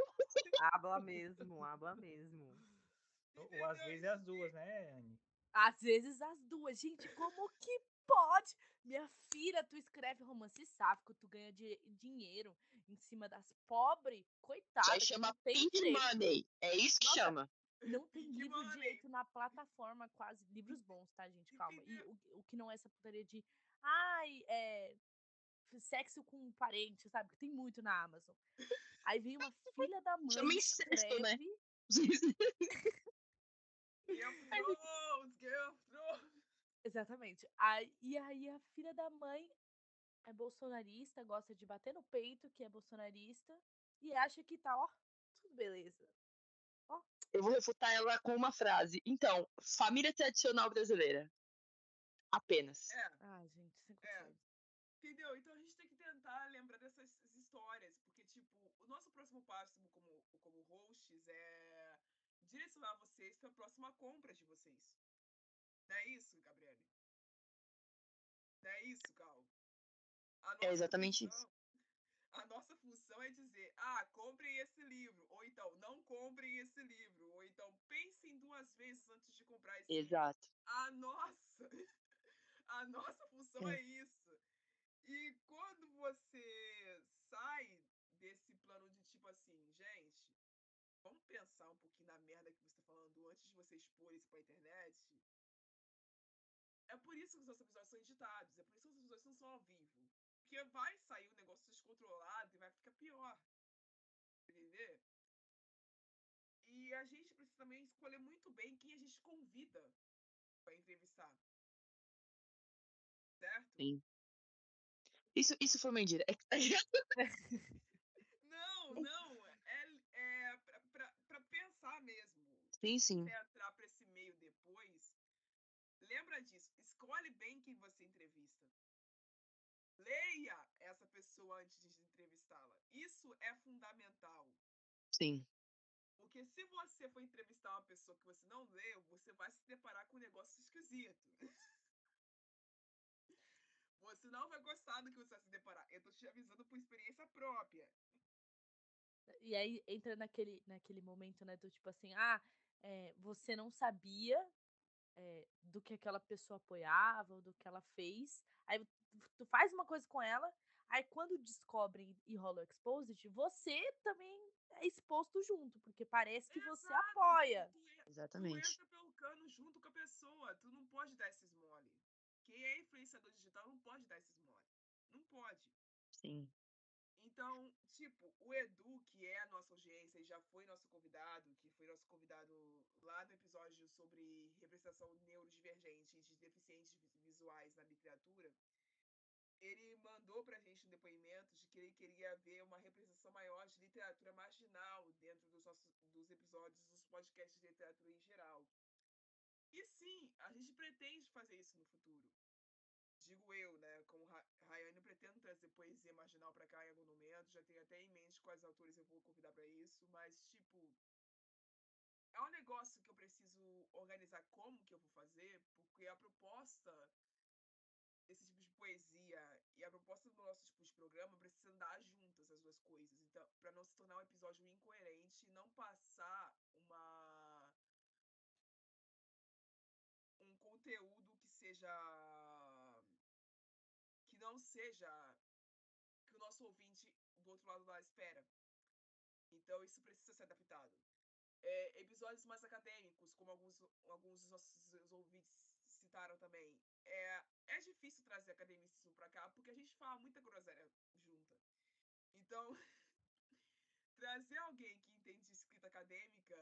Habla mesmo, habla mesmo. Ou às vezes é as duas, né, Anne? Às vezes as duas. Gente, como que pode? Minha filha, tu escreve romance sáfico, tu ganha dinheiro em cima das pobres, coitada, Isso aí que chama não tem Pink direito. Money. É isso que Nossa, chama. não tem Pink livro Money. direito na plataforma, quase. Livros bons, tá, gente? Calma. E Entendeu? o que não é essa putaria de. Sexo com parente, sabe? Que tem muito na Amazon. Aí vem uma filha da mãe Chama e incesto, né? escreve. Game of Thrones, Game of Thrones. Exatamente. E aí a filha da mãe é bolsonarista, gosta de bater no peito, que é bolsonarista, e acha que tá, ó, tudo beleza. Ó. Eu vou refutar ela com uma frase. Então, família tradicional brasileira. Apenas. Ai, gente, sem É. condições. Entendeu? Então a gente tem que tentar lembrar dessas histórias, porque, tipo, o nosso próximo passo como hosts é direcionar vocês para a próxima compra de vocês. Não é isso, Gabriele? Não é isso, Cal? É exatamente isso. A nossa função é dizer, comprem esse livro, ou então, não comprem esse livro, ou então, pensem 2 vezes antes de comprar esse livro. Exato. A nossa função é isso. E quando você sai desse plano de tipo assim, gente, vamos pensar um pouquinho na merda que você tá falando antes de você expor isso pra internet. É por isso que os nossos episódios são editados, é por isso que os episódios não são ao vivo. Porque vai sair um negócio descontrolado e vai ficar pior. Entendeu? E a gente precisa também escolher muito bem quem a gente convida pra entrevistar. Certo? Sim. Isso foi uma indireta. Não. É pra pensar mesmo. Sim, Se sim. você entrar pra esse meio depois, lembra disso. Escolhe bem quem você entrevista. Leia essa pessoa antes de entrevistá-la. Isso é fundamental. Sim. Porque se você for entrevistar uma pessoa que você não leu, você vai se deparar com um negócio esquisito. Você não vai gostar do que você vai se deparar. Eu tô te avisando por experiência própria. E aí entra naquele momento, né, do tipo assim, você não sabia do que aquela pessoa apoiava, ou do que ela fez. Aí tu faz uma coisa com ela, aí quando descobrem e rola o exposed, você também é exposto junto, porque parece que você apoia. Tu Exatamente. entra pelo cano junto com a pessoa. Tu não pode dar esses mole. Quem é influenciador digital não pode dar esses mole. Não pode. Sim. Então, tipo, o Edu, que é a nossa audiência e já foi nosso convidado, lá no episódio sobre representação neurodivergente de deficientes visuais na literatura, ele mandou pra gente um depoimento de que ele queria ver uma representação maior de literatura marginal dentro dos episódios dos podcasts de literatura em geral. E sim, a gente pretende fazer isso no futuro. digo eu, né, como Rayane, eu pretendo trazer poesia marginal pra cá em algum momento, já tenho até em mente quais autores eu vou convidar pra isso, mas, tipo, é um negócio que eu preciso organizar como que eu vou fazer, porque a proposta desse tipo de poesia e a proposta do nosso tipo de programa precisa andar juntas as duas coisas. Então, para não se tornar um episódio incoerente e não passar um conteúdo que não seja que o nosso ouvinte do outro lado da espera. Então, isso precisa ser adaptado. Episódios mais acadêmicos, como alguns dos nossos ouvintes citaram também. É difícil trazer academicismo pra cá, porque a gente fala muita groselha junta. Então, trazer alguém que entende de escrita acadêmica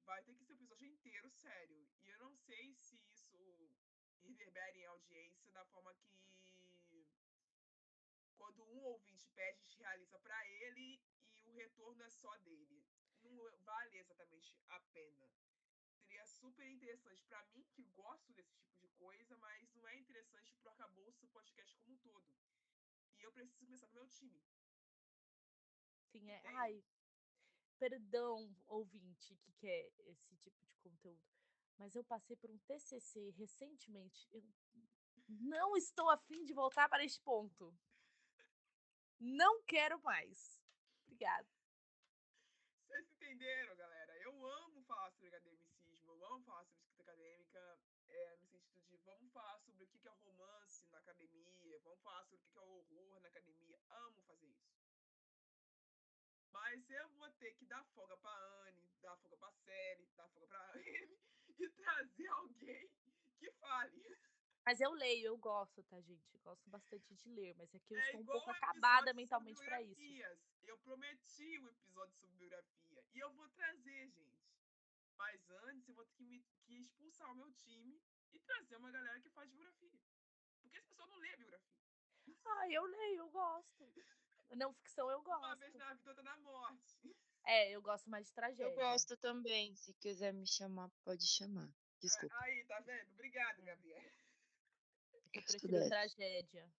vai ter que ser um episódio inteiro sério. E eu não sei se isso reverbera em audiência da forma que quando um ouvinte pede, a gente realiza pra ele e o retorno é só dele. Não vale exatamente a pena. Seria super interessante pra mim, que gosto desse tipo de coisa, mas não é interessante pro arcabouço do podcast como um todo. E eu preciso pensar no meu time. Sim, Entende? ai, perdão, ouvinte, que quer esse tipo de conteúdo, mas eu passei por um TCC recentemente. Eu não estou afim de voltar para este ponto. Não quero mais. Obrigada. Vocês entenderam, galera? Eu amo falar sobre academicismo, eu amo falar sobre escrita acadêmica, no sentido de vamos falar sobre o que é romance na academia, vamos falar sobre o que é horror na academia. Amo fazer isso. Mas eu vou ter que dar folga pra Anne, dar folga pra Sally, dar folga pra Anne e trazer alguém que fale. Mas eu leio, eu gosto, tá, gente? Eu gosto bastante de ler, mas é que eu É estou um igual pouco o acabada episódio sobre mentalmente para isso. biografias. Eu prometi um episódio sobre biografia. E eu vou trazer, gente. Mas antes eu vou ter que expulsar o meu time e trazer uma galera que faz biografia. Porque esse pessoal não lê biografia. Ah, eu leio, eu gosto. Não ficção, eu Uma vez gosto. na vida, outra na morte. Eu gosto mais de Eu tragédia. gosto também. Se quiser me chamar, pode chamar. Desculpa. Aí, tá vendo? Obrigado, É. Gabriel. Eu Sou prefiro dessa. tragédia.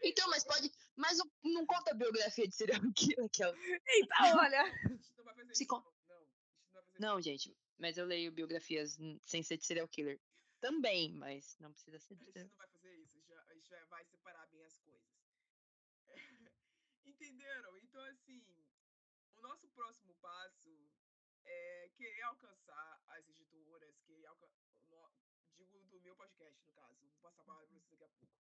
Então, mas pode. Mas não conta a biografia de serial killer, aquela. Então, olha. Não, a gente não vai fazer Se isso, con- não. Não, a gente não vai fazer Não, isso. gente, mas eu leio biografias sem ser de serial killer. Também, mas não precisa ser A de gente serial não vai fazer isso. A gente já vai separar bem as coisas. Entenderam? Então, assim, o nosso próximo passo é querer alcançar as editoras, digo do meu podcast, no caso, vou passar a palavra para vocês daqui a pouco.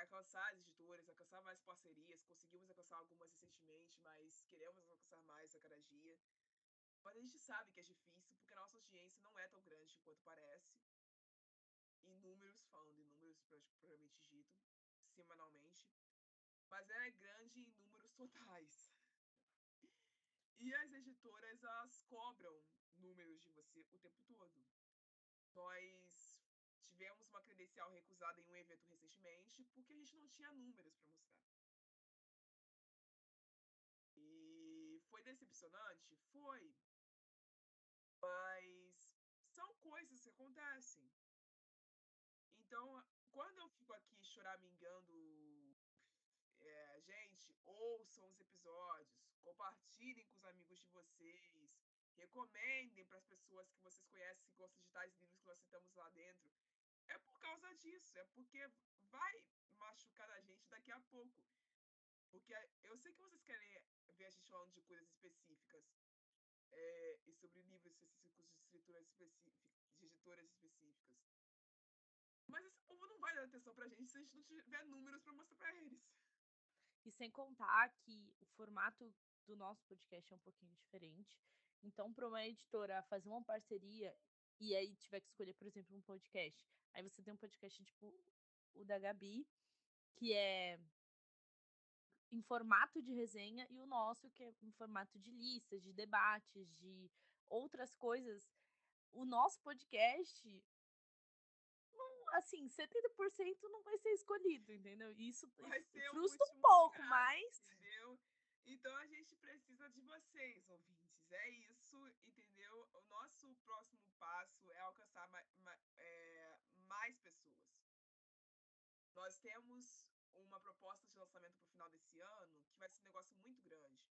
Alcançar as editoras, alcançar mais parcerias, conseguimos alcançar algumas recentemente, mas queremos alcançar mais a cada dia. Mas a gente sabe que é difícil, porque a nossa audiência não é tão grande quanto parece. Em números, falando em números propriamente dito, semanalmente. Mas ela é grande em números totais. E as editoras, elas cobram números de você o tempo todo. Nós tivemos uma credencial recusada em um evento recentemente porque a gente não tinha números para mostrar. E foi decepcionante? Foi. Mas são coisas que acontecem. Então, quando eu fico aqui choramingando, gente, ouçam os episódios, compartilhem com os amigos de vocês, recomendem para as pessoas que vocês conhecem que gostam de tais livros que nós citamos lá dentro. É por causa disso, é porque vai machucar a gente daqui a pouco. Porque eu sei que vocês querem ver a gente falando de coisas específicas e sobre livros específicos de editoras específicas. Mas esse povo não vai dar atenção pra gente se a gente não tiver números pra mostrar pra eles. E sem contar que o formato do nosso podcast é um pouquinho diferente. Então, para uma editora fazer uma parceria e aí tiver que escolher, por exemplo, um podcast. Aí você tem um podcast tipo o da Gabi, que é em formato de resenha, e o nosso, que é em formato de listas, de debates, de outras coisas. O nosso podcast, assim, 70% não vai ser escolhido, entendeu? Isso Vai ser o frustra um último pouco, caso, mas entendeu? Então a gente precisa de vocês, ouvintes. É isso, entendeu? O nosso próximo passo é alcançar mais pessoas. Nós temos uma proposta de lançamento para o final desse ano que vai ser um negócio muito grande.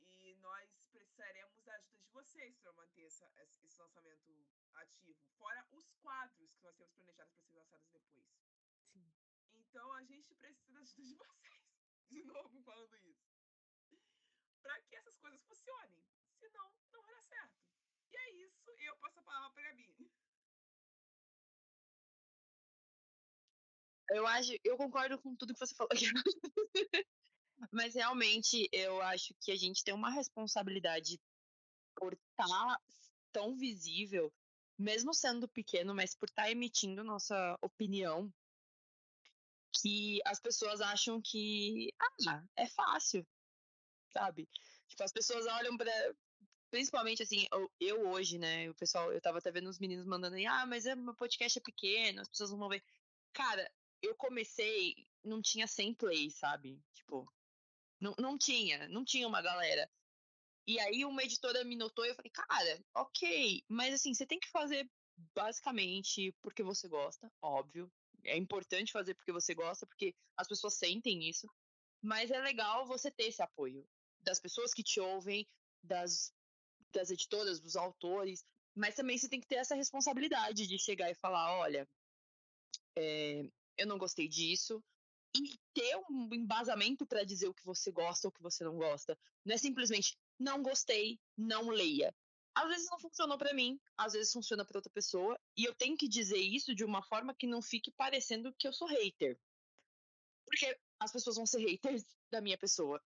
E nós precisaremos da ajuda de vocês para manter esse lançamento ativo. Fora os quadros que nós temos planejados para serem lançados depois. Sim. Então a gente precisa da ajuda de vocês. De novo falando isso. Para que essas coisas funcionem. Senão, não vai dar certo. E é isso. Eu passo a palavra para a Gabi. Eu concordo com tudo que você falou aqui. Mas realmente eu acho que a gente tem uma responsabilidade por estar tão visível, mesmo sendo pequeno, mas por estar emitindo nossa opinião, que as pessoas acham que é fácil, sabe? Tipo, as pessoas olham pra. Principalmente assim, eu hoje, né? O pessoal, eu tava até vendo os meninos mandando aí, mas meu podcast é pequeno, as pessoas não vão ver. Cara, eu comecei, não tinha 100 plays, sabe? Tipo, não tinha uma galera. E aí uma editora me notou e eu falei, cara, ok, mas assim, você tem que fazer basicamente porque você gosta, óbvio. É importante fazer porque você gosta, porque as pessoas sentem isso. Mas é legal você ter esse apoio das pessoas que te ouvem, das, das editoras, dos autores. Mas também você tem que ter essa responsabilidade de chegar e falar, olha, eu não gostei disso, e ter um embasamento para dizer o que você gosta ou o que você não gosta. Não é simplesmente não gostei, não leia. Às vezes não funcionou para mim, às vezes funciona para outra pessoa, e eu tenho que dizer isso de uma forma que não fique parecendo que eu sou hater. Porque as pessoas vão ser haters da minha pessoa.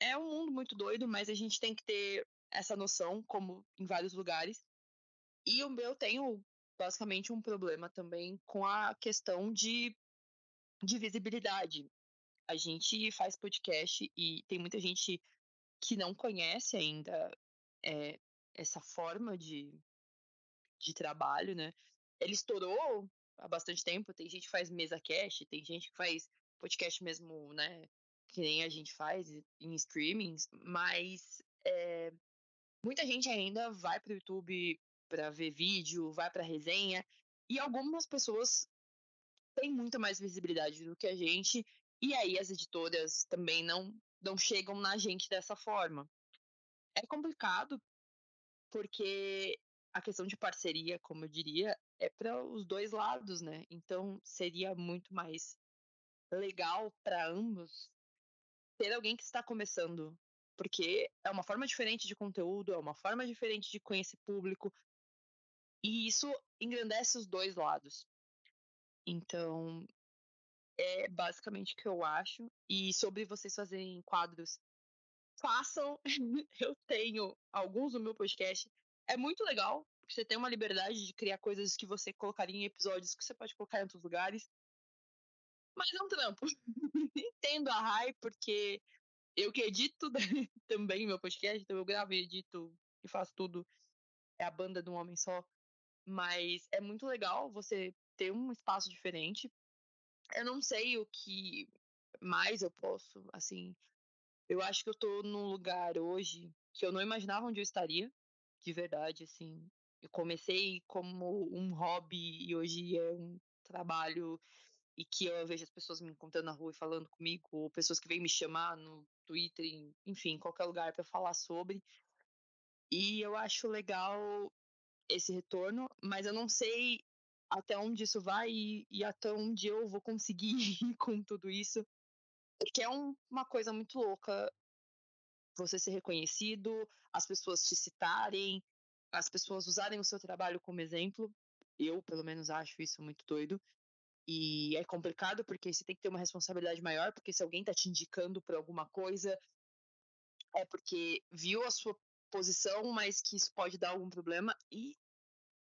É um mundo muito doido, mas a gente tem que ter essa noção, como em vários lugares. E eu tenho basicamente um problema também com a questão de visibilidade. A gente faz podcast e tem muita gente que não conhece ainda essa forma de trabalho, né? Ele estourou há bastante tempo, tem gente que faz mesa cast, tem gente que faz podcast mesmo, né? Que nem a gente faz em streamings, mas muita gente ainda vai para o YouTube para ver vídeo, vai para resenha, e algumas pessoas têm muito mais visibilidade do que a gente, e aí as editoras também não chegam na gente dessa forma. É complicado porque a questão de parceria, como eu diria, é para os dois lados, né? Então seria muito mais legal para ambos ter alguém que está começando, porque é uma forma diferente de conteúdo, é uma forma diferente de conhecer público, e isso engrandece os dois lados. Então, é basicamente o que eu acho. E sobre vocês fazerem quadros, façam. Eu tenho alguns no meu podcast. É muito legal, porque você tem uma liberdade de criar coisas que você colocaria em episódios que você pode colocar em outros lugares. Mas é um trampo. Entendo a Rai, porque eu que edito também meu podcast, então eu gravo e edito e faço tudo. É a banda de um homem só. Mas é muito legal você ter um espaço diferente. Eu não sei o que mais eu posso, assim. Eu acho que eu tô num lugar hoje que eu não imaginava onde eu estaria, de verdade, assim. Eu comecei como um hobby e hoje é um trabalho e que eu vejo as pessoas me encontrando na rua e falando comigo, ou pessoas que vêm me chamar no Twitter, enfim, em qualquer lugar para falar sobre. E eu acho legal esse retorno, mas eu não sei até onde isso vai e até onde eu vou conseguir ir com tudo isso, porque é uma coisa muito louca você ser reconhecido, as pessoas te citarem, as pessoas usarem o seu trabalho como exemplo. Eu, pelo menos, acho isso muito doido. E é complicado porque você tem que ter uma responsabilidade maior, porque se alguém tá te indicando por alguma coisa, é porque viu a sua posição, mas que isso pode dar algum problema. E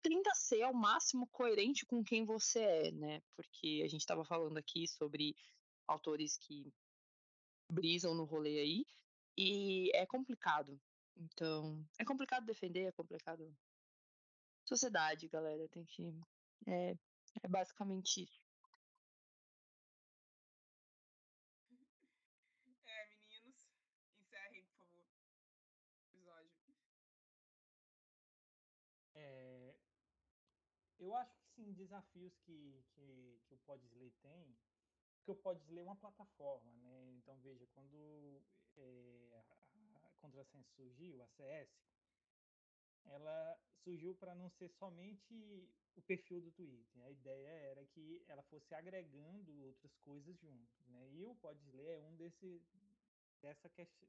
tenta ser ao máximo coerente com quem você é, né? Porque a gente estava falando aqui sobre autores que brisam no rolê aí, e é complicado. Então, é complicado defender, é complicado. Sociedade, galera, tem que. É, é basicamente isso. Meninos, encerrem, por favor, o episódio. Eu acho que sim, assim, desafios que o Podsley tem, porque o Podsley é uma plataforma, né? Então, veja, quando a Contrasenso surgiu, a CS, ela surgiu para não ser somente o perfil do Twitter. A ideia era que ela fosse agregando outras coisas junto, né? E o Podsley é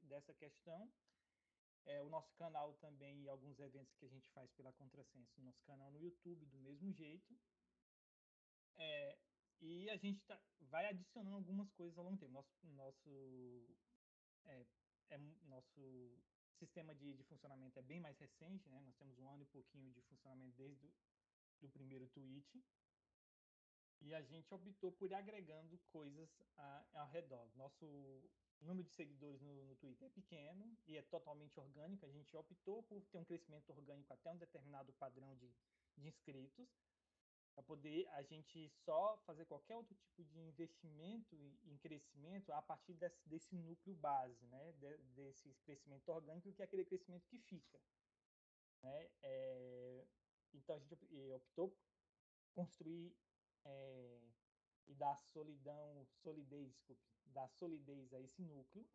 dessa questão. O nosso canal também e alguns eventos que a gente faz pela Contrasenso, nosso canal no YouTube do mesmo jeito. E a gente vai adicionando algumas coisas ao longo do tempo. Nosso sistema de funcionamento é bem mais recente, né? Nós temos 1 ano e pouquinho de funcionamento desde do primeiro tweet. E a gente optou por ir agregando coisas ao redor. Nosso número de seguidores no Twitter é pequeno e é totalmente orgânico. A gente optou por ter um crescimento orgânico até um determinado padrão de inscritos, para poder a gente só fazer qualquer outro tipo de investimento em crescimento a partir desse núcleo base, né? Desse crescimento orgânico, que é aquele crescimento que fica, né? Então a gente optou por construir e dar solidez a esse núcleo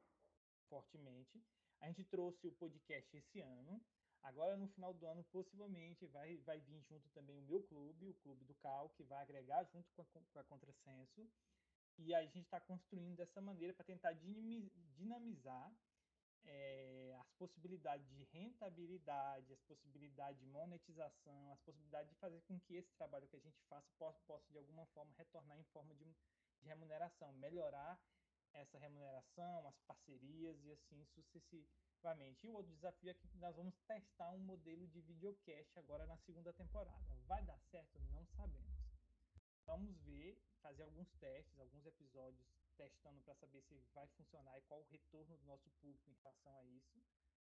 fortemente. A gente trouxe o podcast esse ano. Agora, no final do ano, possivelmente, vai vir junto também o meu clube, o Clube do Cal, que vai agregar junto com a Contrasenso. E aí a gente está construindo dessa maneira para tentar dinamizar as possibilidades de rentabilidade, as possibilidades de monetização, as possibilidades de fazer com que esse trabalho que a gente faça possa de alguma forma retornar em forma de remuneração, melhorar essa remuneração, as parcerias e assim sucessivamente. E o outro desafio é que nós vamos testar um modelo de videocast agora na segunda temporada. Vai dar certo? Não sabemos. Vamos ver, fazer alguns testes, alguns episódios testando para saber se vai funcionar e qual o retorno do nosso público em relação a isso,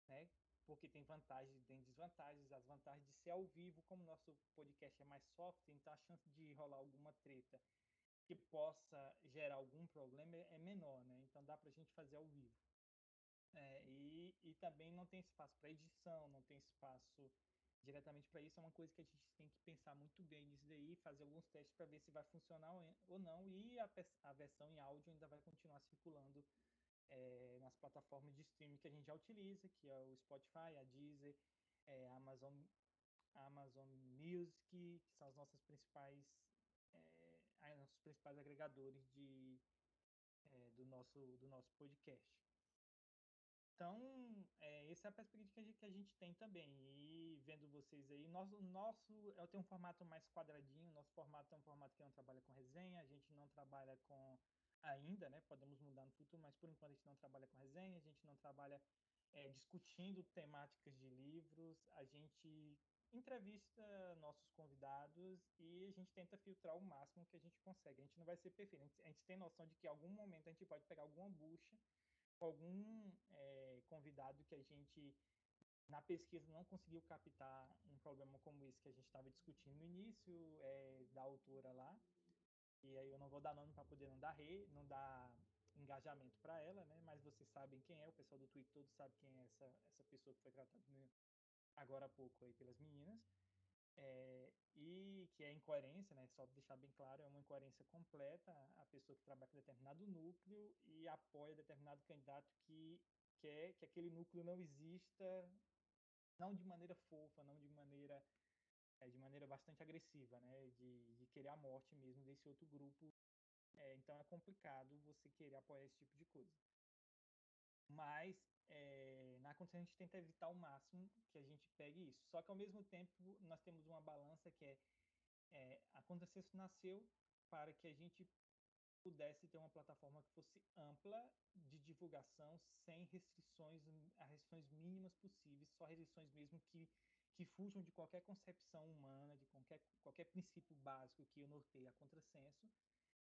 né? Porque tem vantagens e tem desvantagens. As vantagens de ser ao vivo, como nosso podcast é mais soft, então a chance de rolar alguma treta que possa gerar algum problema é menor, né? Então dá para a gente fazer ao vivo. E também não tem espaço para edição, não tem espaço diretamente para isso. É uma coisa que a gente tem que pensar muito bem nisso daí, fazer alguns testes para ver se vai funcionar ou não. E a versão em áudio ainda vai continuar circulando nas plataformas de streaming que a gente já utiliza, que é o Spotify, a Deezer, a Amazon Music, que são os nossos principais agregadores do nosso podcast. Então, essa é a perspectiva que a gente tem também. E vendo vocês aí, eu tenho um formato mais quadradinho. Nosso formato é um formato que não trabalha com resenha, a gente não trabalha com ainda, né? Podemos mudar no futuro, mas por enquanto a gente não trabalha com resenha, a gente não trabalha discutindo temáticas de livros, a gente entrevista nossos convidados e a gente tenta filtrar o máximo que a gente consegue. A gente não vai ser perfeito, a gente tem noção de que em algum momento a gente pode pegar alguma bucha com algum convidado que a gente, na pesquisa, não conseguiu captar um problema como esse que a gente estava discutindo no início, da autora lá. E aí eu não vou dar nome para poder não dar engajamento para ela, né? Mas vocês sabem quem é, o pessoal do Twitter todo sabe quem é essa pessoa que foi tratada agora há pouco aí pelas meninas. E que é incoerência, né? Só para deixar bem claro, é uma incoerência completa. A pessoa que trabalha com determinado núcleo e apoia determinado candidato que quer que aquele núcleo não exista, não de maneira fofa, não de maneira bastante agressiva, né? De querer a morte mesmo desse outro grupo. Então é complicado você querer apoiar esse tipo de coisa. Mas na condição a gente tenta evitar ao máximo que a gente pegue isso. Só que ao mesmo tempo nós temos uma balança que a Contrasenso nasceu para que a gente pudesse ter uma plataforma que fosse ampla de divulgação, sem restrições mínimas possíveis, só restrições mesmo que fujam de qualquer concepção humana, de qualquer princípio básico que norteia a Contrasenso.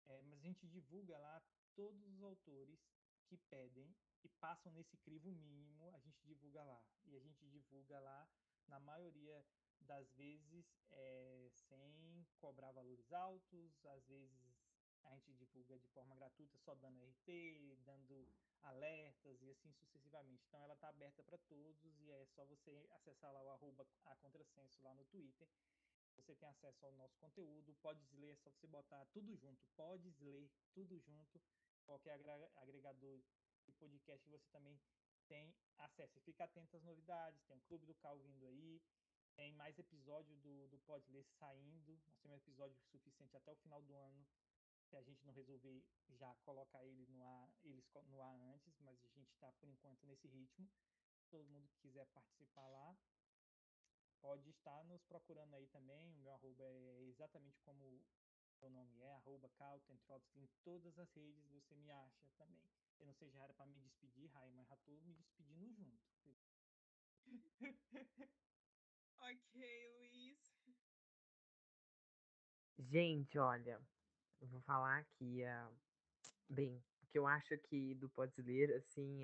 Mas a gente divulga lá todos os autores que pedem e passam nesse crivo mínimo, a gente divulga lá. E a gente divulga lá, na maioria das vezes, sem cobrar valores altos. Às vezes a gente divulga de forma gratuita, só dando RT, dando alertas e assim sucessivamente. Então ela está aberta para todos e é só você acessar lá o @acontrasenso lá no Twitter. você tem acesso ao nosso conteúdo. Podes ler, é só você botar tudo junto. Podes ler tudo junto. Qualquer agregador de podcast que você também tem acesso. E fica atento às novidades. Tem o Clube do Cal vindo aí. Tem mais episódio do Pode Ler saindo. Nós temos episódio suficiente até o final do ano. Se a gente não resolver já colocar eles no ar antes, mas a gente está, por enquanto, nesse ritmo. Todo mundo que quiser participar lá, pode estar nos procurando aí também. O meu arroba é exatamente como o meu nome é, @Caltentrovski. Em todas as redes você me acha também. Eu não sei, já era para me despedir, Rai, mas já tô me despedindo junto. Ok, Luiz. Gente, olha, eu vou falar aqui, bem, o que eu acho que do Pode Ler, assim,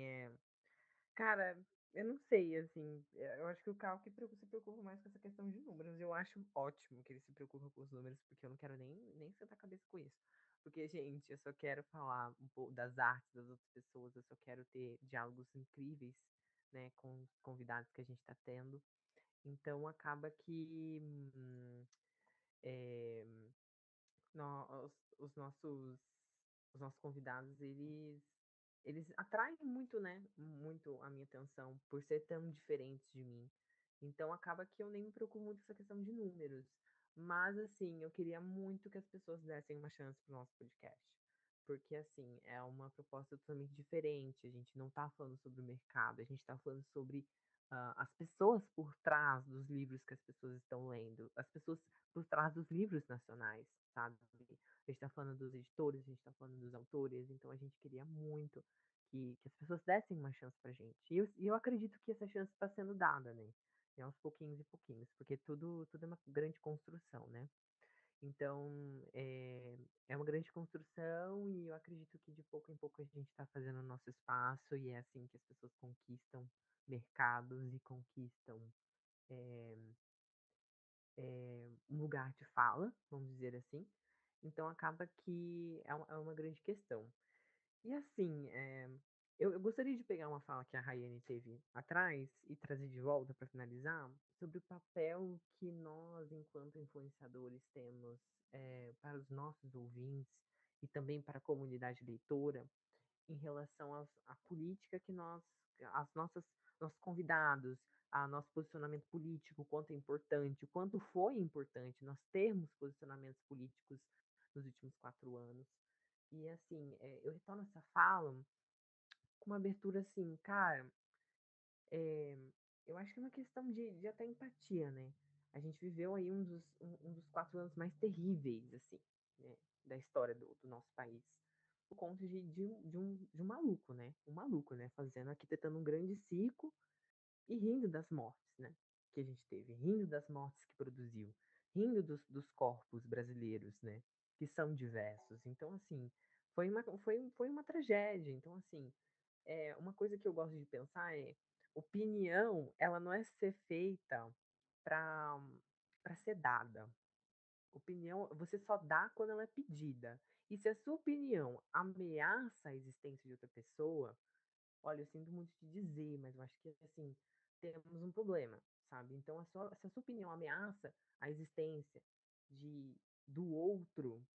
cara, eu não sei, assim, eu acho que o Cal que se preocupa mais com essa questão de números. Eu acho ótimo que ele se preocupa com os números, porque eu não quero nem sentar a cabeça com isso. Porque, gente, eu só quero falar um pouco das artes das outras pessoas, eu só quero ter diálogos incríveis, né, com os convidados que a gente tá tendo. Então, acaba que eh, nós, os nossos convidados, eles atraem muito, né? Muito a minha atenção por ser tão diferentes de mim. Então acaba que eu nem me preocupo muito com essa questão de números. Mas assim, eu queria muito que as pessoas dessem uma chance pro nosso podcast. Porque assim, é uma proposta totalmente diferente. A gente não tá falando sobre o mercado, a gente tá falando sobre as pessoas por trás dos livros que as pessoas estão lendo, as pessoas por trás dos livros nacionais, sabe? A gente está falando dos editores, a gente está falando dos autores, então a gente queria muito que as pessoas dessem uma chance pra gente. E eu acredito que essa chance está sendo dada, né? É aos pouquinhos e pouquinhos, porque tudo é uma grande construção, né? Então, é uma grande construção e eu acredito que de pouco em pouco a gente está fazendo o nosso espaço e é assim que as pessoas conquistam mercados e conquistam eh, um lugar de fala, vamos dizer assim. Então acaba que é uma grande questão. E assim, eu gostaria de pegar uma fala que a Rayane teve atrás e trazer de volta para finalizar sobre o papel que nós, enquanto influenciadores, temos para os nossos ouvintes e também para a comunidade leitora em relação à política que nossos convidados, a nosso posicionamento político, o quanto é importante, o quanto foi importante nós termos posicionamentos políticos nos últimos 4 anos. E assim, eu retorno essa fala com uma abertura assim, cara, eu acho que é uma questão de até empatia, né? A gente viveu aí um dos 4 anos mais terríveis, assim, né, da história do nosso país. Por conta de um maluco, né? Um maluco, né? Arquitetando um grande circo e rindo das mortes, né? Que a gente teve. Rindo das mortes que produziu. Rindo dos corpos brasileiros, né? Que são diversos. Então, assim, foi uma tragédia. Então, assim, uma coisa que eu gosto de pensar é opinião, ela não é ser feita para ser dada. Opinião, você só dá quando ela é pedida. E se a sua opinião ameaça a existência de outra pessoa, olha, eu sinto muito te dizer, mas eu acho que assim, temos um problema, sabe? Então, se a sua opinião ameaça a existência de do outro,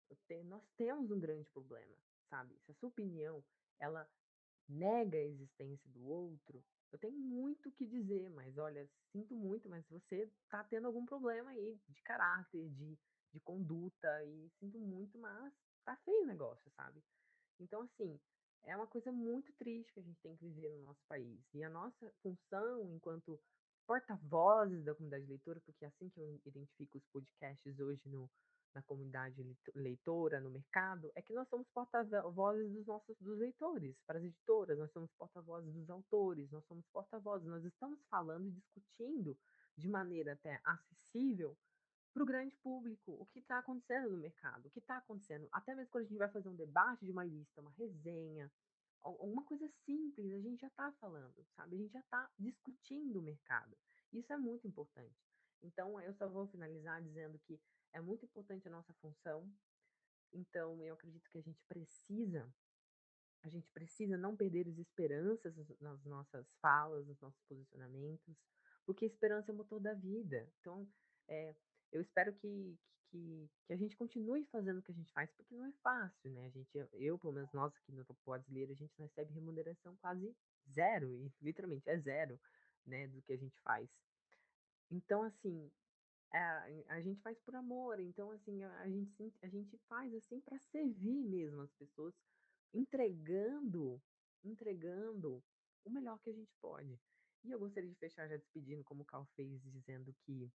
nós temos um grande problema, sabe? Se a sua opinião ela nega a existência do outro, eu tenho muito o que dizer, mas olha, sinto muito, mas você tá tendo algum problema aí de caráter, de conduta, e sinto muito, mas tá feio o negócio, sabe? Então, assim, é uma coisa muito triste que a gente tem que viver no nosso país. E a nossa função enquanto porta-vozes da comunidade leitora, porque é assim que eu identifico os podcasts hoje na comunidade leitora, no mercado, é que nós somos porta-vozes dos leitores, para as editoras, nós somos porta-vozes dos autores, nós somos porta-vozes, nós estamos falando e discutindo de maneira até acessível para o grande público o que está acontecendo no mercado, o que está acontecendo. Até mesmo quando a gente vai fazer um debate de uma lista, uma resenha, alguma coisa simples, a gente já está falando, sabe? A gente já está discutindo o mercado. Isso é muito importante. Então, eu só vou finalizar dizendo que é muito importante a nossa função. Então, eu acredito que a gente precisa não perder as esperanças nas nossas falas, nos nossos posicionamentos, porque a esperança é o motor da vida. Então, é, eu espero que a gente continue fazendo o que a gente faz, porque não é fácil, né? Eu, pelo menos nós aqui no Pode Ler, a gente recebe remuneração quase zero, e literalmente é zero, né, do que a gente faz. Então, assim, a gente faz por amor, então, assim, a gente faz, assim, para servir mesmo as pessoas, entregando, entregando o melhor que a gente pode. E eu gostaria de fechar já despedindo, como o Cal fez, dizendo que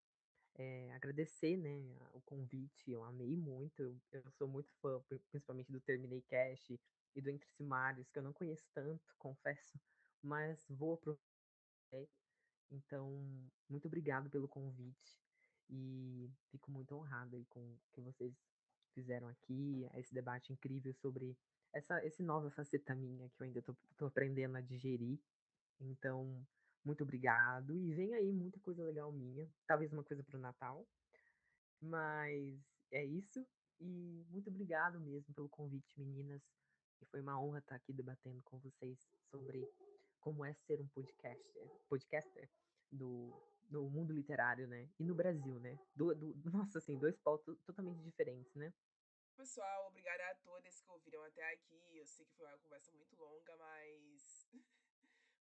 agradecer, né, o convite, eu amei muito, eu sou muito fã, principalmente do Terminei Cash e do Entre Simários, que eu não conheço tanto, confesso, mas vou aproveitar. Então, muito obrigado pelo convite e fico muito honrada aí com o que vocês fizeram aqui, esse debate incrível sobre esse nova faceta minha que eu ainda tô aprendendo a digerir. Então, muito obrigado. E vem aí muita coisa legal minha. Talvez uma coisa pro Natal. Mas é isso. E muito obrigado mesmo pelo convite, meninas. E foi uma honra estar aqui debatendo com vocês sobre como é ser um podcaster do mundo literário, né? E no Brasil, né? Nossa, assim, dois polos totalmente diferentes, né? Pessoal, obrigada a todos que ouviram até aqui. Eu sei que foi uma conversa muito longa, mas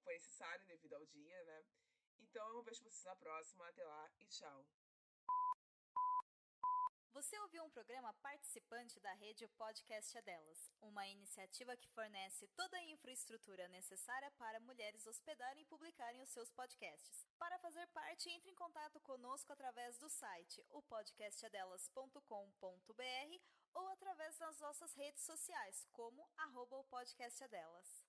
foi necessário devido ao dia, né? Então eu vejo vocês na próxima. Até lá e tchau. Você ouviu um programa participante da rede Podcast é Delas, uma iniciativa que fornece toda a infraestrutura necessária para mulheres hospedarem e publicarem os seus podcasts. Para fazer parte, entre em contato conosco através do site opodcastadelas.com.br ou através das nossas redes sociais, como @opodcastadelas.